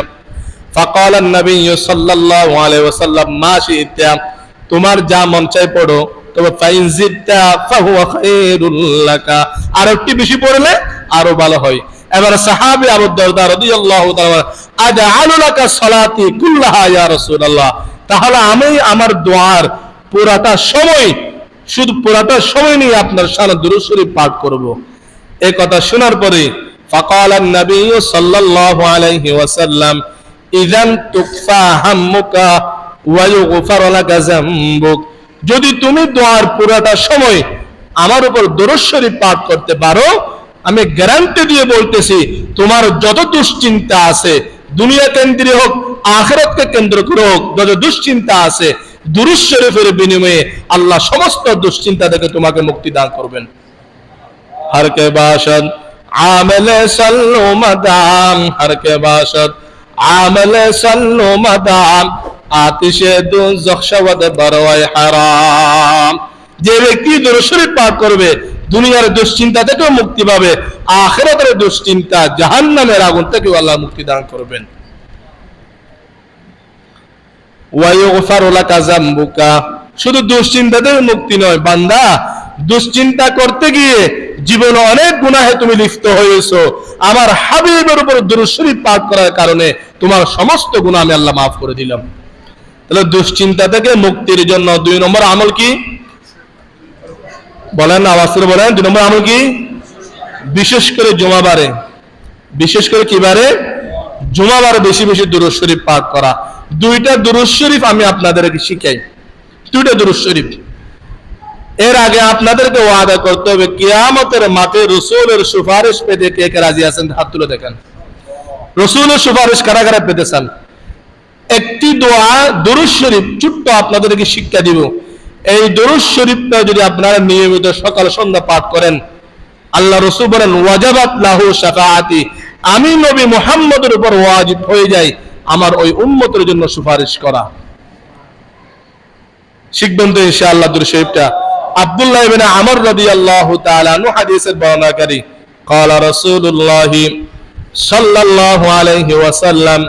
ফাকাল an-নবী সাল্লাল্লাহু আলাইহি ওয়াসাল্লাম মা শিতা, তোমার যা মন চাই পড়ো, তবে ফাইন জিতা ফাহুয়া খায়রুল লাকা, আর একটু বেশি পড়লে আরো ভালো হয়। এবার সাহাবী আবু দারদা রাদিয়াল্লাহু তাআলা, আজআলু লাকা সালাতি কুল্লাহা ইয়া রাসূলুল্লাহ, তাহলে আমি আমার দোয়ার পুরাটা সময়, শুধু পুরাটা সময় নিয়ে আপনার শানে দুরূদ শরীফ পাঠ করব। এই কথা শোনার পরে ফাকাল an-নবী সাল্লাল্লাহু আলাইহি ওয়াসাল্লাম, ইযান তুকফা হাম্মুকা ওয়া ইউগফার লাকা যামবুক, যদি তুমি দোয়ার পুরাটা সময় আমার উপর দুরূদ শরীফ পাঠ করতে পারো, আমি গ্যারান্টি দিয়ে বলতেছি, তোমার যত দুশ্চিন্তা আছে, দুনিয়া কেন্দ্রে হোক আখিরাতকে কেন্দ্র করে হোক, যত দুশ্চিন্তা আছে, দুরূদ শরীফের বিনিময়ে আল্লাহ সমস্ত দুশ্চিন্তা থেকে তোমাকে মুক্তি দান করবেন। हर के बाशद आमले सल्लो मदाम, हर के बाशद आमले सल्लो मदाम, आतिशे दोज़ख शवद बरवाए हराम। যে ব্যক্তি দুরূদ শরীফ পাঠ করবে দুনিয়ার দুশ্চিন্তা থেকে মুক্তি পাবে, আখিরাতের দুশ্চিন্তা জাহান্নামের আগুন থেকে আল্লাহ মুক্তি দান করবেন। ওয়া ইউগফারু লাকা যামবুকা, শুধু দুশ্চিন্তা থেকে মুক্তি নয়, বান্দা দুশ্চিন্তা করতে গিয়ে জীবনে অনেক গুনাহে তুমি লিপ্ত হয়েছো, আমার হাবিবের উপর দুরূদ শরীফ পাঠ করার কারণে তোমার সমস্ত গুনাহ আমি আল্লাহ মাফ করে দিলাম। তাহলে দুশ্চিন্তা থেকে মুক্তির জন্য 2 নম্বর আমল কি বলেন? আওয়াজ করে বলেন, 2 নম্বর আমল কি? বিশেষ করে জুমাবারে, বিশেষ করে কি বারে? জুমাবারে বেশি বেশি দুরূদ শরীফ পাঠ করা। 2টা দুরূদ শরীফ আমি আপনাদেরকে শিখাই, 2টা দুরূদ শরীফ। এর আগে আপনাদেরকে ওয়াদা করতে হবে, কিয়ামতের মাঠে রাসূলের সুপারিশ পেতে কে কে রাজি আছেন? হাত তুলে দেখেন। রাসূলের সুপারিশ কারা কারা পেতে চান? একটি দোয়া দুরূদ শরীফ ছোট্ট আপনাদেরকে শিক্ষা দিব। এই দুরূদ শরীফটা যদি আপনারা নিয়মিত সকাল সন্ধ্যা পাঠ করেন, আল্লাহ রাসূল বলেন ওয়াজাবাত লাহু শাফাআতি, আমি নবী মুহাম্মদের উপর ওয়াজিব হয়ে যায় আমার ওই উম্মতের জন্য সুপারিশ করা। শিখবেন তো ইনশাআল্লাহ দুরূদ শরীফটা। আব্দুল্লাহ ইবনে আমর রাদিয়াল্লাহু তাআলা আনহু হাদিসের বর্ণনাকারী, قال رسول الله صلى الله عليه وسلم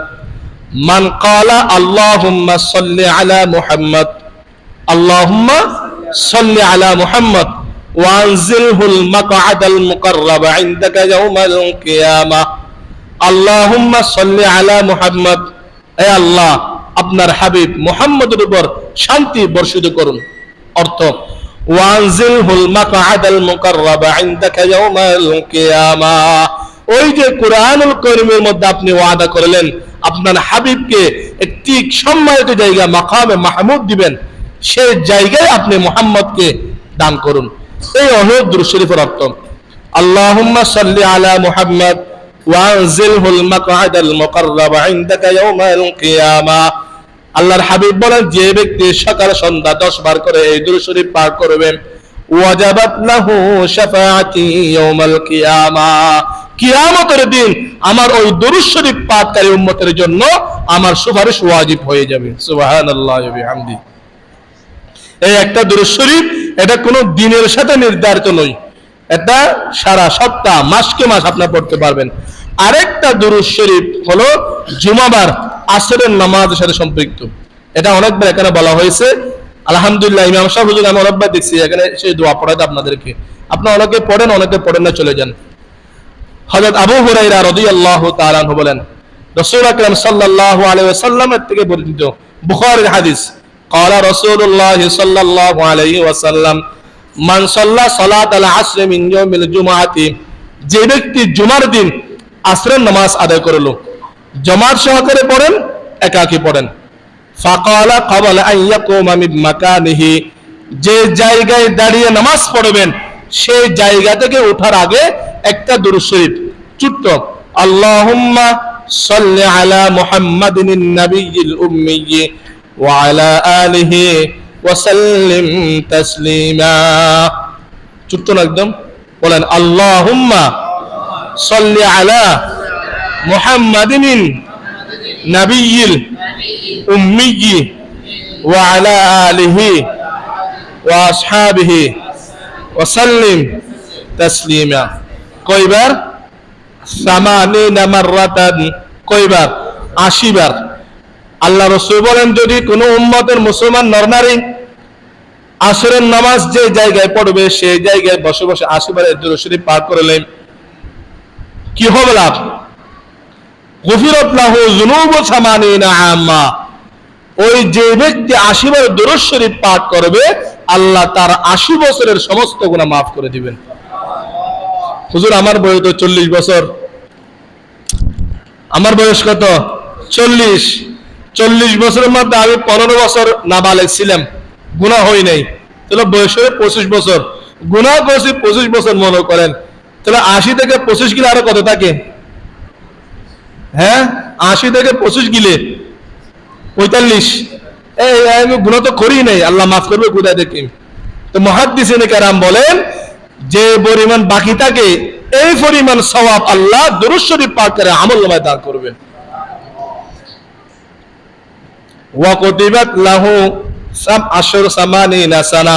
من قال اللهم صل على محمد اللهم صل على محمد وانزله المقعد المقرب عندك يوم القيامة اللهم صل على محمد, اے আল্লাহ আপনার হাবিব মুহাম্মদের উপর শান্তি বর্ষিত করুন। অর্থ ওয়ানজিলহুল মাকআদাল মুকাররাবা ইনদাকা ইয়াউমাল কিয়ামা, ওই যে কুরআনুল কারীমের মধ্যে আপনি ওয়াদা করলেন আপনার হাবিবকে একটি সম্মানিত জায়গা মাকামে মাহমুদ দিবেন, সেই জায়গায় আপনি মুহাম্মদকে দান করুন। এই হলো দুরূদ শরীফের অর্থ। আল্লাহুম্মা সাল্লি আলা মুহাম্মদ ওয়ানজিলহুল মাকআদাল মুকাররাবা ইনদাকা ইয়াউমাল কিয়ামা। আল্লাহর হাবিব বলেন, যে ব্যক্তি সকাল সন্ধ্যা 10 বার করে এই দুরূদ শরীফ পাঠ করবে, ওয়াজাবাত লাহু শাফাআতি ইয়াউমাল কিয়ামা, কিয়ামতের দিন আমার ওই দুরূদ শরীফ পাঠকারী উম্মতের জন্য আমার সুপারিশ ওয়াজিব হয়ে যাবে। সুবহানাল্লাহি ওয়া বিহামদিহি। এই একটা দুরূদ শরীফ, এটা কোনো দিনের সাথে নির্ধারিত নয়, এটা সারা সপ্তাহ মাসকে মাস আপনারা পড়তে পারবেন। আরেকটা দুরূদ শরীফ হলো জুমাবার আসরের নামাজের সাথে সম্পৃক্ত। এটা অনেকবার এখানে বলা হয়েছে। আলহামদুলিল্লাহ ইমাম সাহেব হুজুর আমি অনেকবার দেখছি এখানে সেই দোয়া পড়াতে আপনাদেরকে। আপনারা অনেকে পড়েন, অনেকে পড়েন না, চলে যান। হযরত আবু হুরায়রা রাদিয়াল্লাহু তাআলা আনহু বলেন, রাসূল আকরাম সাল্লাল্লাহু আলাইহি ওয়াসাল্লামের থেকে বর্ণিত বুখারীর হাদিস, قال رسول الله صلى الله عليه وسلم من صلى صلاة العصر من يوم الجمعة, যে ব্যক্তি জুমার দিন আসরের নামাজ আদায় করলো, জামাত সহকারে পড়েন, একাকী পড়েন। ফাকালা ক্বাবলা আন ইয়াকুমা মিন মাকানিহি, যে জায়গায় দাঁড়িয়ে নামাজ পড়বেন সেই জায়গা থেকে ওঠার আগে একটা দুরূদ শরীফ ছোট্ট, আল্লাহুম্মা সাল্লি আলা মুহাম্মাদিন নাবিয়্যিল উম্মিয়্যি ওয়া আলা আলিহি ওয়া সাল্লিম তাসলিমা। ছোট্ট না একদম, বলেন আল্লাহুম্মা সাল্লি আলা মুহাম্মাদিন নাবিয়্যিল উম্মিয়্যি ওয়া আলা আলিহি ওয়া আসহাবিহি ওয়া সাল্লিম তাসলিমা। কয়বার? 80 মাররাতান। কয়বার? 80 বার। আল্লাহ রাসূল বলেন, যদি কোনো উম্মতের মুসলমান নরনারী আসরের নামাজ যে জায়গায় পড়বে সেই জায়গায় বসে বসে 80 বার দুরূদ শরীফ পাঠ করলেন, কি হবে লাভ? গুফিরাত লাহু যুনুবু 80 আম্মা। ওই যে ব্যক্তি 80 বার দুরূদ শরীফ পাঠ করবে আল্লাহ তার 80 বছরের সমস্ত গুনাহ মাফ করে দিবেন। হুজুর আমার বয়স তো 40 বছর। আমার বয়স কত? 40। 40 বছরের মধ্যে আমি 15 বছর নাবালেগ ছিলাম, গুনাহ হই নাই। তাহলে বয়স হয়ে 25 বছর, গুনাহ করছি 25 বছর মনে করেন। তাহলে 80 থেকে 25 গেলে আরো কত থাকে? হ্যাঁ, 80 থেকে 25 গেলে 45। এই আমি গুনাহ তো করি নাই, আল্লাহ মাফ করবে কোথায় দেখি? তো মুহাদ্দিসিনে কেরাম বলেন, যে পরিমাণ বাকি থাকে এই পরিমাণ সওয়াব আল্লাহ দুরূদ শরীফ পাঠ করে আমলনামায় দান করবেন। ওয়া কুতিবাত লাহু 80 সানা।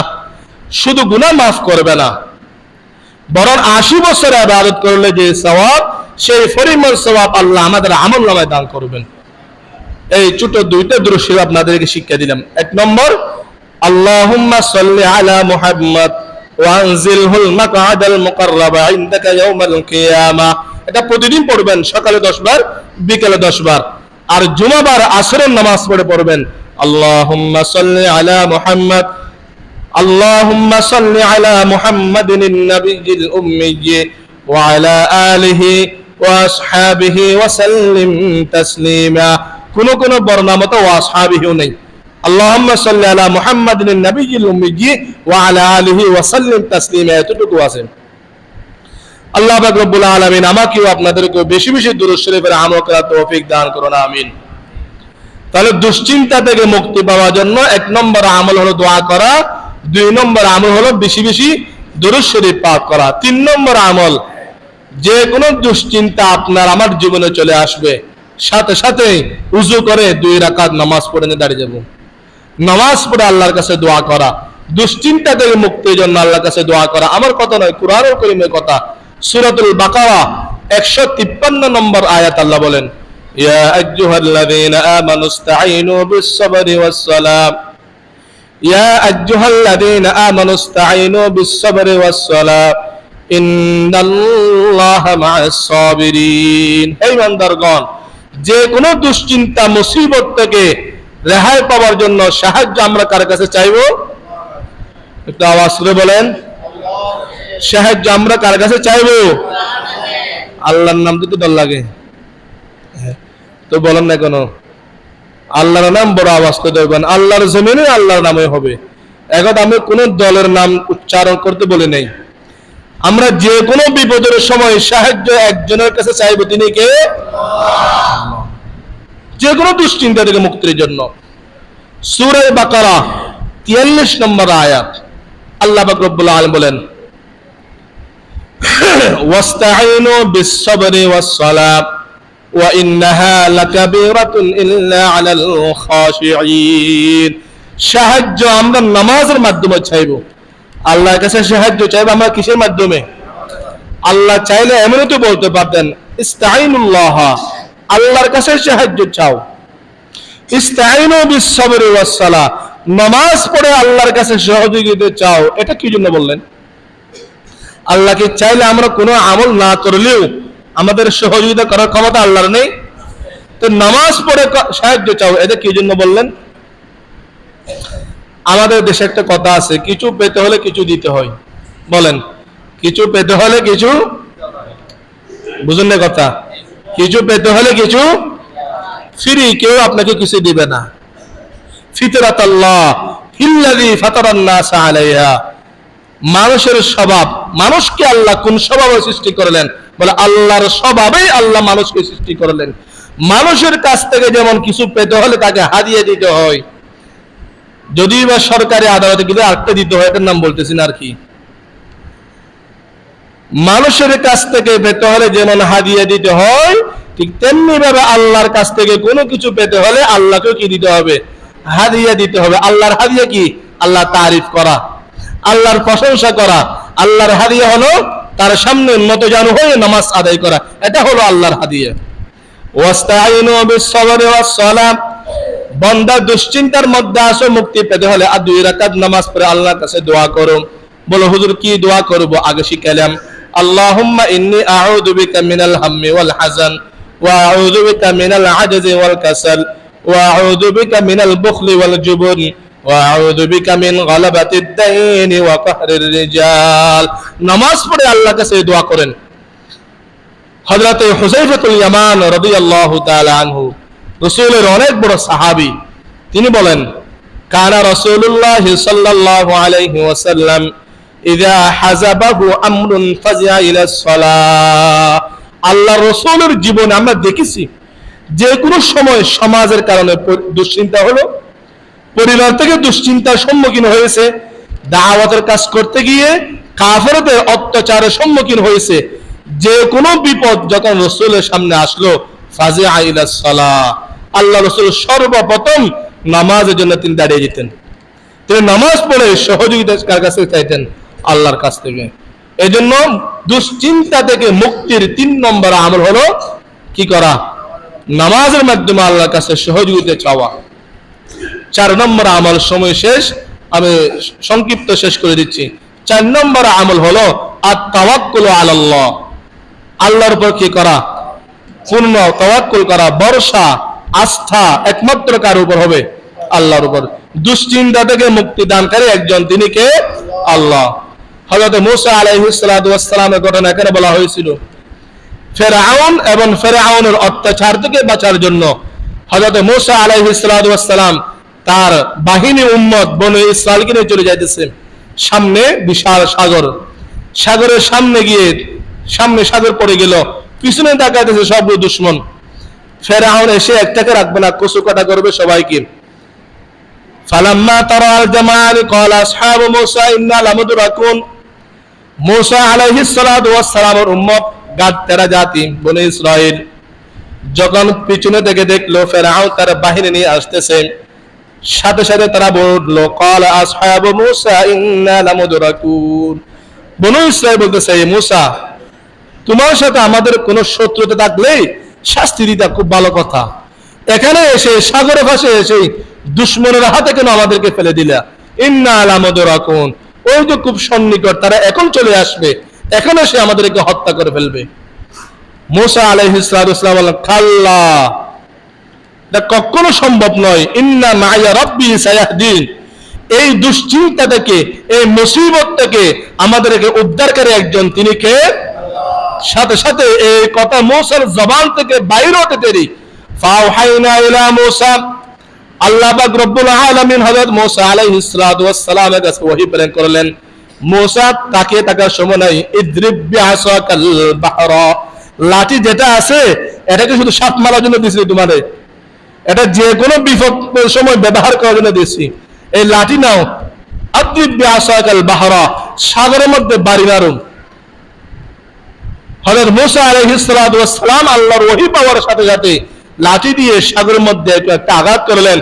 শুধু গুনাহ মাফ করবে না, বরং 80 বছর ইবাদত করলে যে সওয়াব, সেই পরিমাণ সওয়াব আল্লাহ আমাদের আমলনামায় দান করবেন। এই ছোট দুইটা দুরূদ শরীফ আপনাদেরকে শিক্ষা দিলাম। এক নম্বর, আল্লাহুম্মা সাল্লি আলা মুহাম্মাদ ওয়া আনজিলহুল মাকআদাল মুকাররাবা ইনদাকা ইয়াউমাল কিয়ামাহ। এটা প্রতিদিন পড়বেন, সকালে 10 বার, বিকেলে 10 বার। আর জুমাবার আসরের নামাজ পড়ে পড়বেন, আল্লাহুম্মা সাল্লি আলা মুহাম্মাদ, আল্লাহুম্মা সাল্লি আলা মুহাম্মাদিন নাবিয়্যিল উম্মিয়্যি ওয়া আলা আলিহি ওয়া আসহাবিহি ওয়া সাল্লিম তাসলিমা। কোন বর্ণনা মতো ওয়া আসহাবিহিও নেই, আল্লাহুম্মা সাল্লি আলা মুহাম্মাদিন নাবিয়্যিল উম্মিয়্যি ওয়া আলা আলিহি ওয়া সাল্লিম তাসলিমা, এতটুকু আছে। আল্লাহ পাক রব্বুল আলামিন আমাকেও আপনাদেরকে বেশি বেশি দুরূদ শরীফের আমল করার তৌফিক দান করুন, আমিন। তাহলে দুশ্চিন্তা থেকে মুক্তি পাওয়ার জন্য 1 নম্বর আমল হলো দোয়া করা, 2 নম্বর আমল হলো বেশি বেশি দুরূদ শরীফ পাঠ করা, 3 নম্বর আমল, যে কোনো দুশ্চিন্তা আপনার আমার জীবনে চলে আসবে, সাথে সাথে উযু করে 2 রাকাত নামাজ পড়ে দাঁড়িয়ে যাব, নামাজ পড়ে আল্লাহর কাছে দোয়া করা, দুশ্চিন্তা থেকে মুক্তির জন্য আল্লাহর কাছে দোয়া করা। আমার কথা নয়, কুরআনুল কারীমের কথা। সূরাতুল বাকারা 153 নম্বর আয়াত আল্লাহ বলেন, ইয়া আইয়ুহাল্লাযীনা আমানু ইসতাঈনু বিস-সাবরি ওয়াস-সালাম, ইয়া আইয়ুহাল্লাযীনা আমানু ইসতাঈনু বিস-সাবরি ওয়াস-সালাম ইন্নাল্লাহা মা'আস-সাবিরিন। হে ইমানদারগণ, যে কোনো দুশ্চিন্তা মুসিবত থেকে রেহাই পাওয়ার জন্য সাহায্য আমরা কার কাছে চাইবো? একটু আওয়াজ করে বলেন, সাহায্য আমরা কার কাছে চাইবো? আল্লাহর নাম দিতে ডর লাগে তো বলেন না কেন? আল্লাহর নাম বড় আওয়াজ করে দেবেন, আল্লাহর জমিনে আল্লাহর নামে হবে। এখন আমি কোন দলের নাম উচ্চারণ করতে বলি নাই। আমরা যে কোনো বিপদের সময় সাহায্য একজনের কাছে চাইবো, তিনি কে? যে কোনো দুশ্চিন্তা থেকে মুক্তির জন্য। সূরা বাকারা 43 নম্বর আয়াত আল্লাহ পাক রব্বুল আলামিন বলেন, ওয়াস্তাঈনু বিস-সাবরি ওয়াস-সালাম ওয়া ইন্নাহা লাকাবীরাতুন ইল্লা আলাল খাশিঈন। সাহায্য আমরা নামাজের মাধ্যমে চাইবো। আল্লাহর কাছে সাহায্য চাইবো আমরা কিসের মাধ্যমে? আল্লাহ চাইলে এমনও তো বলতে পারতেন, ইস্তাঈনুল্লাহ, আল্লাহর কাছে সাহায্য চাও। ইস্তাঈনু বিস-সাবরি ওয়াস-সালাহ, নামাজ পড়ে আল্লাহর কাছে সহযোগিতা চাও। এটা কি জন্য বললেন? আল্লাহকে চাইলে আমরা কোনো আমল না করলেও আমাদের সহযোগিতা করার ক্ষমতা আল্লাহর নেই, তো নামাজ পড়ে সাহায্য চাও, এটা কি জন্য বললেন? আমাদের দেশে একটা কথা আছে, কিছু পেতে হলে কিছু দিতে হয়। বলেন, কিছু পেতে হলে কিছু, বুঝুন না কথা? কিছু পেতে হলে কিছু ফ্রি, কেউ আপনাকে কিছু দিবে না। ফিতরাতাল্লাহ ইল্লাযী ফাতারান নাস আলাইহা, মানুষের স্বভাব, মানুষকে আল্লাহ কোন স্বভাবে সৃষ্টি করলেন? বলে আল্লাহর স্বভাবেই আল্লাহ মানুষকে সৃষ্টি করলেন। মানুষের কাছ থেকে যেমন কিছু পেতে হলে তাকে হাদিয়া দিতে হয়, যদিও বা সরকারি আদালতে গেলে আরেকটা দিতে হয়, এটার নাম বলতেছি না আর কি। মানুষের কাছ থেকে পেতে হলে যেমন হাদিয়া দিতে হয়, ঠিক তেমনি ভাবে আল্লাহর কাছ থেকে কোনো কিছু পেতে হলে আল্লাহকে কি দিতে হবে? হাদিয়া দিতে হবে। আল্লাহর হাদিয়া কি? আল্লাহ তারিফ করা, আল্লাহর প্রশংসা করা। আল্লাহর হাদিয়া হলো তার সামনে নতজানু হয়ে নামাজ আদায় করা, এটা হলো আল্লাহর হাদিয়া। ওয়াস্তাইনু বিস-সাবরি ওয়াস-সালাহ, বান্দা দুশ্চিন্তার মধ্যে আসো, মুক্তি পেতে হলে আর 2 রাকাত নামাজ পড়ে আল্লাহর কাছে দোয়া করো। বলো হুজুর কি দোয়া করব? আগে শিখালাম, আল্লাহুম্মা ইন্নী আউযু বিকা মিনাল হাম্মি ওয়াল হাযান ওয়া আউযু বিকা মিনাল আজজি ওয়াল কাসাল ওয়া আউযু বিকা মিনাল বুখলি ওয়াল জুবন ওয়া আউযু বিকা মিন গালাবাতিদ দাইনি ওয়া কাহরির রিজাল। নামাজ পড়ে আল্লাহর কাছে দোয়া করেন। হযরত হুযায়ফাতুল ইয়ামান রাদিয়াল্লাহু তাআলা আনহু, রাসূলের অনেক বড় সাহাবী, তিনি বলেন, কানা রাসূলুল্লাহ সাল্লাল্লাহু আলাইহি ওয়াসাল্লাম ইযা হাযাবাহু আমরুন ফাজিআ ইলা সালাহ। আল্লাহর রাসূলের জীবনে আমরা দেখেছি যে কোনো সময় সমাজের কারণে দুশ্চিন্তা হলো, পরিবার থেকে দুশ্চিন্তার সম্মুখীন হয়েছে, দাওয়াতের কাজ করতে গিয়ে কাফেরদের অত্যাচারের সম্মুখীন হয়েছে, যে কোনো বিপদ যখন রাসূলের সামনে আসলো, ফাজিআ ইলা সালাহ, আল্লাহ রাসূল সর্বপ্রথম নামাজের জন্য তিনি দাঁড়িয়ে যেতেন। তিনি নামাজ পড়ে সহযোগিতা কার কাছে চাইতেন? আল্লাহর কাছ থেকে। এজন্য দুশ্চিন্তা থেকে মুক্তির 3 নম্বর আমল হলো কি করা? নামাজের মাধ্যমে আল্লাহর কাছে সহযোগিতা চাওয়া। 4 নম্বর আমল, সময় শেষ, আমি সংক্ষিপ্ত শেষ করে দিচ্ছি। 4 নম্বর আমল হলো আত-তাওয়াক্কুল আলাল্লাহ, আল্লাহর উপর কি করা? পূর্ণ তাওয়াক্কুল করা, ভরসা, আস্থা একমাত্র কার উপর হবে? আল্লাহর উপর। দুশ্চিন্তা থেকে মুক্তি দানকারী একজন, তিনি কে? আল্লাহ। হযরত মূসা আলাইহিস সালাতু ওয়াস সালামের ঘটনা এখানে বলা হয়েছিল। ফেরাউন এবং ফেরাউনের অত্যাচার থেকে বাঁচার জন্য হযরত মূসা আলাইহিস সালাতু ওয়াস সালাম তার বাহিনী উম্মত বনি ইসরাইলকে নিয়ে চলে যাইতেছে। সামনে বিশাল সাগর, সাগরের সামনে গিয়ে সামনে সাগর পড়ে গেল, পিছনে তাকাইতেছে সব দুশমন। ফেরাউন এসে একটাকে রাখবে না, কচু কাটা করবে সবাইকে। ফালাম্মা তারাল জামাল ক্বালা আসহাবু মূসা ইন্না লামুদরাকুন। মূসা আলাইহিস সালাতু ওয়াস সালামের উম্মত গাদ তেরা জাতি বনি ইসরাইল যখন পিছনে থেকে দেখলো ফেরাউন তার বাহিনী নিয়ে আসতেছে, সাথে সাথে তারা বলল, ক্বালা আসহাবু মূসা ইন্না লামুদরাকুন। বনি ইসরাইল বলতেছে, মূসা তোমার সাথে আমাদের কোনো শত্রুতা থাকলে শাস্তি দিতা, খুব ভালো কথা। এখানে এসে সাগরের পাশে এসে দুশমনের হাতে কেন আমাদেরকে ফেলে দিলা? ইন্না লামুদরাকুন, ওই তো খুব সন্নিকট, তারা এখন চলে আসবে, এখন এসে আমাদেরকে হত্যা করে ফেলবে। মূসা আলাইহিস সালাম বললেন, কাল্লা, এটা কখনো সম্ভব নয়। ইন্না মাইয়া রাব্বি সায়াহদিন, এই দুশ্চিন্তা থেকে, এই মুসিবত থেকে আমাদেরকে উদ্ধারকারী একজন, তিনি কে? সাথে সাথে এই কথা মূসার জবান থেকে বাইরে হতে দেরি ফাওহাইনা ইলা মূসা, আল্লাহ পাক রব্বুল আলামিন হযরত মূসা আলাইহিস সালাতু ওয়াস সালামের কাছে ওহী প্রেরণ করলেন। মূসা তাকে তাকার সময় নাই, ইদরিব বিআসাকাল বাহরা, লাঠি যেটা আছে এটাকে শুধু সাপ মারার জন্য দিয়েছি তোমাদের, এটা যে কোনো বিপদের সময় ব্যবহার করার জন্য দিয়েছি। এই লাঠি নাও, আদরিব বিআসাকাল বাহরা, সাগরের মধ্যে বাড়ি মারো। হযরত মূসা আলাইহিস সালাতু ওয়াস সালাম আল্লাহর ওহী পাওয়ার সাথে সাথে লাঠি দিয়ে সাগরের মধ্যে একটা আঘাত করলেন।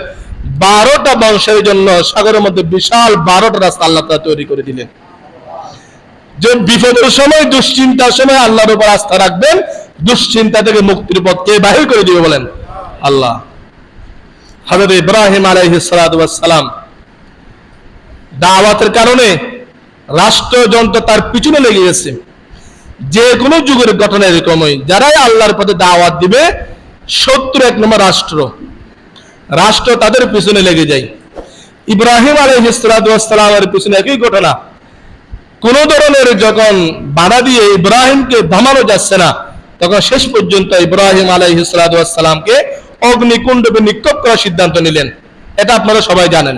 12টা বংশের জন্য সাগরের মধ্যে বিশাল 12টা রাস্তা আল্লাহ তাআলা তৈরি করে দিলেন। যে বিপদের সময়, দুশ্চিন্তার সময় আল্লাহর উপর আস্থা রাখবেন, দুশ্চিন্তা থেকে মুক্তির পথ কে বাহির করে দিবে বলেন? আল্লাহ। হযরত ইব্রাহিম আলাইহিস সালাতু ওয়াস সালাম দাওয়াতের কারণে রাষ্ট্রযন্ত্র তার পিছনে লেগে গেছে। যে কোনো যুগের ঘটনা এরকমই, যারাই আল্লাহর পথে দাওয়াত দিবে, শত্রু 1 নম্বর রাষ্ট্র তাদের পিছনে লেগে যায়। ইব্রাহিম আলাইহিস সালাতু ওয়াস সালামের পিছনে একই ঘটনা। কোন ধরনের যখন বাধা দিয়ে ইব্রাহিমকে থামানো যাচ্ছে না, তখন শেষ পর্যন্ত ইব্রাহিম আলাইহিস সালাতু ওয়াস সালামকে অগ্নিকুণ্ডে নিক্ষেপ করার সিদ্ধান্ত নিলেন। এটা আপনারা সবাই জানেন।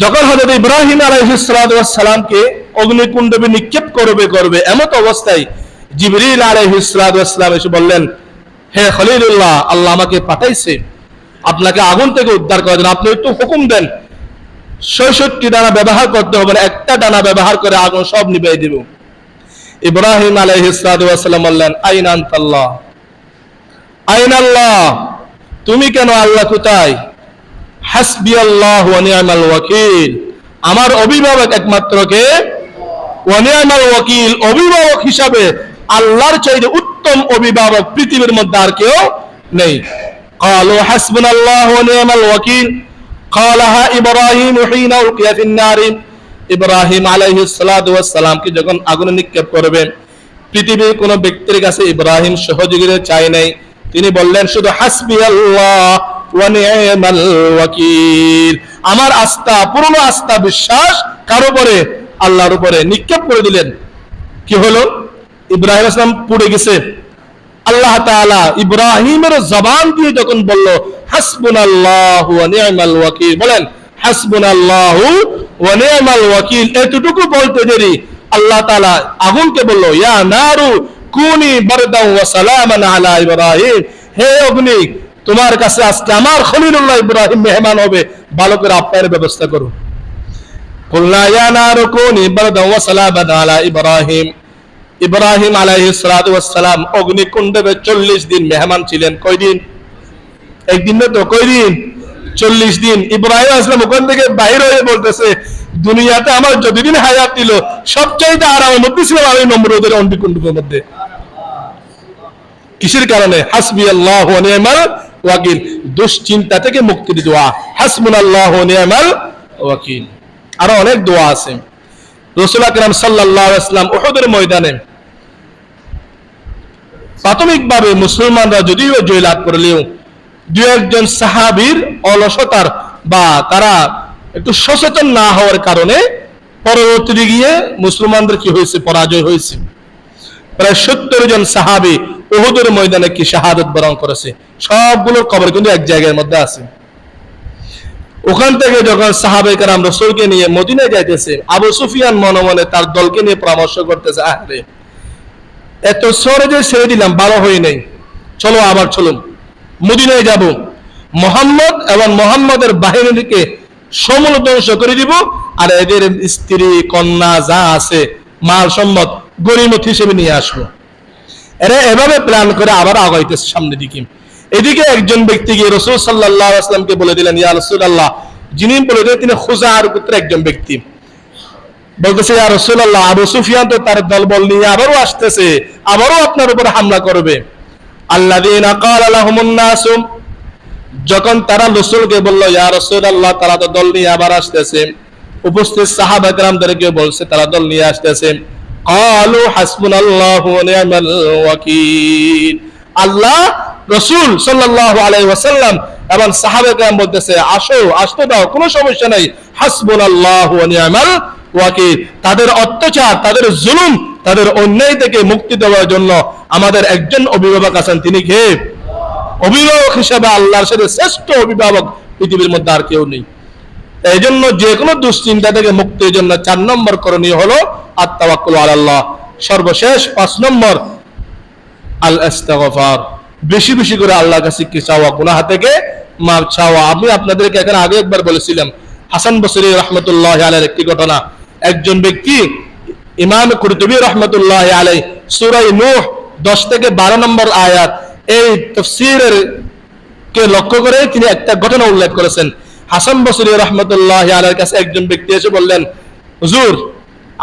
যখন হযরত ইব্রাহিম আলাইহিস সালাতু ওয়াস সালামকে অগ্নিকুণ্ডে নিক্ষেপ করবে এমত অবস্থায় জিবরিল আলাইহিস সালাতু ওয়াস সালাম এসে বললেন, হে খলিলুল্লাহ, আল্লাহ আমাকে পাঠাইছে আপনাকে আগুন থেকে উদ্ধার করার জন্য, আপনি একটু হুকুম দেন। ৬৬ ডানা ব্যবহার করতে হবে না, একটা ডানা ব্যবহার করে আগুন সব নিভিয়ে দিব। ইব্রাহিম আলাইহিস সালাতু ওয়াস সালাম বললেন, আইনা আনতাল্লাহ, আইনা আল্লাহ, তুমি কেন, আল্লাহ কোথায়? হাসবি আল্লাহ ওয়া নি'মাল ওয়াকিল, আমার অভিভাবক একমাত্র কে? ওয়া নি'মাল ওয়াকিল, অভিভাবক হিসাবে আল্লাহর চাইতে উত্তম অভিভাবক পৃথিবীর মধ্যে আর কেউ নেই। قالوا حسبنا الله ونعم الوكيل قالها ইব্রাহিম হিনা উলকিয়া ফিন নার, ইব্রাহিম আলাইহিস সালাতু ওয়াস সালাম কি যখন আগুনে নিক্ষেপ করবে, পৃথিবীর কোন ব্যক্তির কাছে ইব্রাহিম সহযোগিতা চাই নাই। তিনি বললেন শুধু হাসবি আল্লাহ ওয়া নি'মাল ওয়াকিল, আমার আস্থা, পূর্ণ আস্থা বিশ্বাস কার উপরে? আল্লাহর উপরে। নিক্ষেপ করে দিলেন। কি হলো? ইব্রাহিম আলাইহিস সালাম পুড়ে গেছে। আল্লাহ তাআলা ইব্রাহিমের জবান দিয়ে যখন বলল হাসবুনাল্লাহু ওয়া নি'মাল ওয়াকিল, বলেন হাসবুনাল্লাহু ওয়া নি'মাল ওয়াকিল, এতটুকু বলতে দেরি আল্লাহ তাআলা আগুনকে বলল, ইয়া নারু কুনি বারদাও ওয়া সালামান আলা ইব্রাহিম, হে অগ্নি, তোমার কাছে আজকে আমার খলিলুল্লাহ ইব্রাহিম মেহমান হবে, ভালো করে আপ্যায়নের ব্যবস্থা করো। কুলনা ইয়া নারু কুনি বারদাও ওয়া সালামান আলা ইব্রাহিম, ইব্রাহিম আলাইহিস সালাতু ওয়াস সালাম অগ্নিকুণ্ডে 40 দিন মেহমান ছিলেন। কয়দিন? একদিন না তো, কয়দিন? 40 দিন। ইব্রাহিম আলাইহিস সালাম ওখান থেকে বাইরে হয়ে বলতেছে, দুনিয়াতে আমার যতদিন হায়াত ছিল সবচাইতে আরামের মধ্যে ছিলাম আমি নমরুদের অগ্নিকুণ্ডের মধ্যে। কিসের কারণে? হাসবি আল্লাহ ওয়া নি'মাল ওয়াকিল, দুশ্চিন্তা থেকে মুক্তির দোয়া, হাসবুনাল্লাহু ওয়া নি'মাল ওয়াকিল। আরো অনেক দোয়া আছে। রাসূল আকরাম সাল্লাল্লাহু আলাইহি ওয়াসাল্লাম উহুদের ময়দানে প্রাথমিকভাবে মুসলমানরা যদিও জয় লাভ করলেও দু একজন সাহাবীর অলসতার বা তারা একটু সচেতন না হওয়ার কারণে পরবর্তীতে গিয়ে মুসলমানদের কি হয়েছে? পরাজয় হয়েছে। প্রায় ৭০ জন সাহাবী উহুদের ময়দানে কি শাহাদাত বরণ করেছে। সবগুলোর কবর কিন্তু এক জায়গার মধ্যে আছে। ওখান থেকে যখন সাহাবায়ে কেরাম রাসূলকে নিয়ে মদিনায় যাইতেছে, আবু সুফিয়ান মনে মনে তার দলকে নিয়ে পরামর্শ করতেছে, আরে এত সহজে ছেড়ে দিলাম, ভালো হয় নাই, চলো আবার চলুন, মদিনায় যাব, মুহাম্মদ এবং মুহাম্মদের বাহিনীকে সমূল ধ্বংস করে দিব, আর এদের স্ত্রী কন্যা যা আছে মাল সম্পদ গনিমত হিসেবে নিয়ে আসবো। এরা এভাবে প্ল্যান করে আবার আগাইতেছে সামনের দিকে। এদিকে একজন ব্যক্তি গিয়ে রাসূল সাল্লাল্লাহু আলাইহি ওয়াসাল্লামকে বলে দিলেন, ইয়া রাসূলুল্লাহ, যিনি বলে দিলেন তিনি খুজার গোত্রের একজন ব্যক্তি, বলতেছে, ইয়া রাসূলুল্লাহ, আবু সুফিয়ান তো তার দলবল নিয়ে আবারও আসতেছে, আবারও আপনার উপর হামলা করবে। আল্লাযীনা ক্বালা লাহুমুন নাস, যখন তারা রাসূলকে বলল, ইয়া রাসূলুল্লাহ, তারা তো দল নিয়ে আবার আসতেছে, উপস্থিত সাহাবা কেরামদেরকে বলছে তারা দল নিয়ে আসতেছে, ক্বালু হাসবুনাল্লাহু ওয়া নি'মাল ওয়াকিল, আল্লাহ, রাসূল সাল্লাল্লাহু আলাইহি ওয়াসাল্লাম এবং সাহাবা কেরাম বলতেছে, আসো, আসতে দাও, কোনো সমস্যা নাই, হাসবুনাল্লাহু ওয়া নি'মাল ওয়াকিল। তাদের অত্যাচার, তাদের জুলুম, তাদের অন্যায় থেকে মুক্তি দেওয়ার জন্য আমাদের একজন অভিভাবক আছেন, তিনি কে? অভিভাবক হিসেবে আল্লাহর সাথে শ্রেষ্ঠ অভিভাবক পৃথিবীর মধ্যে আর কেউ নেই। এই জন্য যে কোনো দুশ্চিন্তা থেকে মুক্তির জন্য 4 নম্বর করণীয় হলো আত-তাওয়াক্কুল আলাল্লাহ। সর্বশেষ 5 নম্বর আল ইস্তিগফার, বেশি বেশি করে আল্লাহর কাছে কি চাওয়া, গুনাহ থেকে মাফ চাওয়া। আমি আপনাদেরকে এখানে আগে একবার বলেছিলাম হাসান বসরি রাহমাতুল্লাহি আলাইহির একটি ঘটনা। একজন ব্যক্তি ইমাম কুরতুবী রাহমাতুল্লাহি আলাইহি সূরা নূহ 10 থেকে 12 নম্বর আয়াত এই তাফসীরের কে লক্ষ্য করে তিনি একটা ঘটনা উল্লেখ করেছেন। হাসান বসরি রাহমাতুল্লাহি আলাইহির কাছে একজন ব্যক্তি এসে বললেন, হুজুর,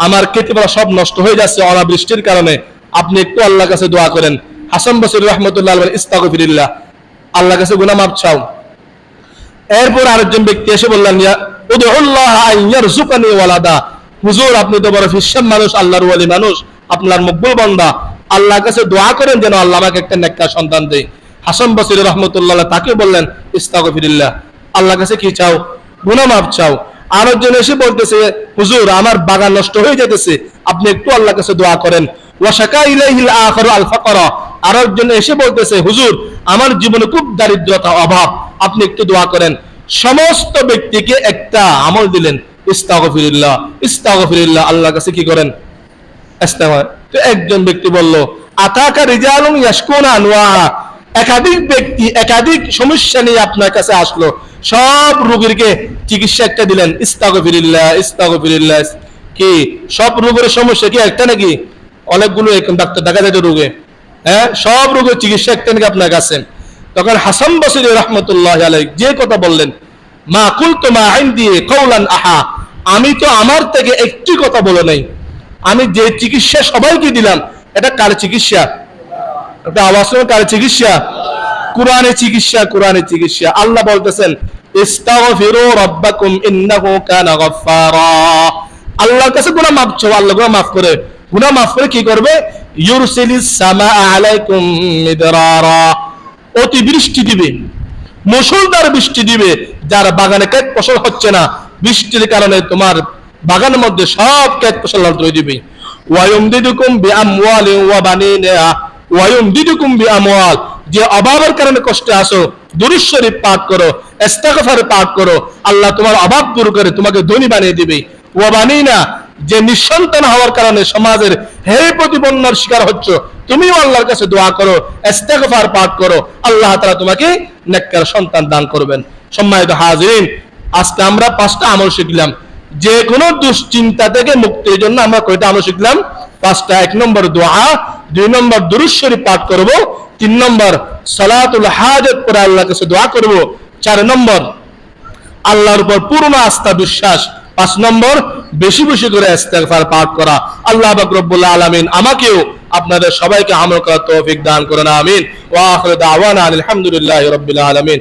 আমার খেতিবাড়ি সব নষ্ট হয়ে যাচ্ছে অনাবৃষ্টির কারণে, আপনি একটু আল্লাহর কাছে দোয়া করেন। হাসান বসরি রাহমাতুল্লাহি আলাইহি ইস্তাগফিরুল্লাহ, আল্লাহর কাছে গুনাহ মাফ চাও। এরপর আরেকজন ব্যক্তি এসে বললেন, উদউল্লাহ আন ইয়ারযুকানি ওয়ালাদা, হুজুর, আপনি তো বড় ফিসাব মানুষ, আল্লাহর ওয়ালি মানুষ, আপনার মকবুল বান্দা, আল্লাহর কাছে দোয়া করেন যেন আল্লাহ আমাকে একটা নেককার সন্তান দেয়। হাসান বসরি রাহমাতুল্লাহ তাকে বললেন, ইস্তাগফিরুল্লাহ, আল্লাহর কাছে কি চাও? গুনাহ মাফ চাও। আরেকজন এসে বলতেছে, হুজুর, আমার বাগান নষ্ট হয়ে যেতেছে, আপনি একটু আল্লাহর কাছে দোয়া করেন। ওয়া শাকা ইলাইহিল আখিরু আল ফাকরা, আর একজন এসে বলতেছে হুজুর আমার জীবনে খুব দারিদ্রতা অভাব, আপনি একটু দোয়া করেন। সমস্ত ব্যক্তিকে একটা আমল দিলেন, ইস্তাগফিরুল্লাহ ইস্তাগফিরুল্লাহ, আল্লাহর কাছে কি করেন? ইস্তেগফার। তো একজন ব্যক্তি বলল আতাকা রিজালুন ইয়াশকুনা আনওয়া, একাধিক ব্যক্তি একাধিক সমস্যা নিয়ে আপনার কাছে আসলো, সব রোগীকে চিকিৎসা একটা দিলেন, ইস্তাগফিরুল্লাহ ইস্তাগফিরুল্লাহ। কি সব রোগের সমস্যা কি একটা নাকি? অনেকগুলো ডাক্তার দেখা যায় রোগে, হ্যাঁ, সব রোগের চিকিৎসা একটা নাকি আপনার কাছে? তখন হাসান বসরি রাহমাতুল্লাহি আলাইহি যে কথা বললেন, মা কুলতু মা ইনদি কাওলান আহা, আমি তো আমার থেকে একটি কথা বলে নাই, আমি যে চিকিৎসা সবাইকে দিলাম এটা কার চিকিৎসা? এটা আওয়াজ করে কার চিকিৎসা? কোরআনের চিকিৎসা, কোরআনের চিকিৎসা। আল্লাহ বলতেছেন ইস্তাগফিরু রাব্বাকুম ইন্নাহু কানা গাফফারা, আল্লাহর কাছে গুনাহ মাফ চাও, আল্লাহ গুনাহ মাফ করে। গুনাহ মাফ করে কি করবে? ইউরসিলিস সামাআ আলাইকুম মিদরারা, অতি বৃষ্টি দিবে, মুষলধারে বৃষ্টি দিবে। যার বাগানে ক্ষেত ফসল হচ্ছে না, বৃষ্টির কারণে তোমার বাগানের মধ্যে সব ক্ষেত ফসল ধরে দিবে। ওয়ায়ুমদিদুকুম বিআমওয়ালিন ওয়া বানিনা, ওয়ায়ুমদিদুকুম বিআমওয়াল, যে অভাবের কারণে কষ্টে আসো দুরূদ শরীফ পাঠ করো, ইস্তিগফার পাঠ করো, আল্লাহ তোমার অভাব দূর করে তোমাকে ধনী বানিয়ে দিবে। ওয়া বানিনা, যে নিঃসন্তান হওয়ার কারণে সমাজের হে প্রতিপন্নর শিকার হচ্ছ, তুমিও আল্লাহর কাছে দোয়া করো, ইস্তিগফার পাঠ করো, আল্লাহ তাআলা তোমাকে নেককার সন্তান দান করবেন। সম্মানিত হাজিরিন, আজকে আমরা 5টা আমল শিখলাম। যে কোনো দুশ্চিন্তা থেকে মুক্তির জন্য আমরা কয়টা আমল শিখলাম? 5টা। 1 নম্বর দোয়া, 2 নম্বর দুরূদ শরীফ পাঠ করব, 3 নম্বর সালাতুল হাজাত করে আল্লাহর কাছে দোয়া করব, 4 নম্বর আল্লাহর উপর পূর্ণ আস্থা বিশ্বাস, 5 নম্বর বেশি বেশি করে ইস্তিগফার পাঠ করা। আল্লাহ পাক রব্বুল আলামিন আমাকেও আপনাদের সবাইকে আমল করার তৌফিক দান করেন, আমিন। ওয়া আখিরু দাওয়ানা আলহামদুলিল্লাহি রাব্বিল আলামিন।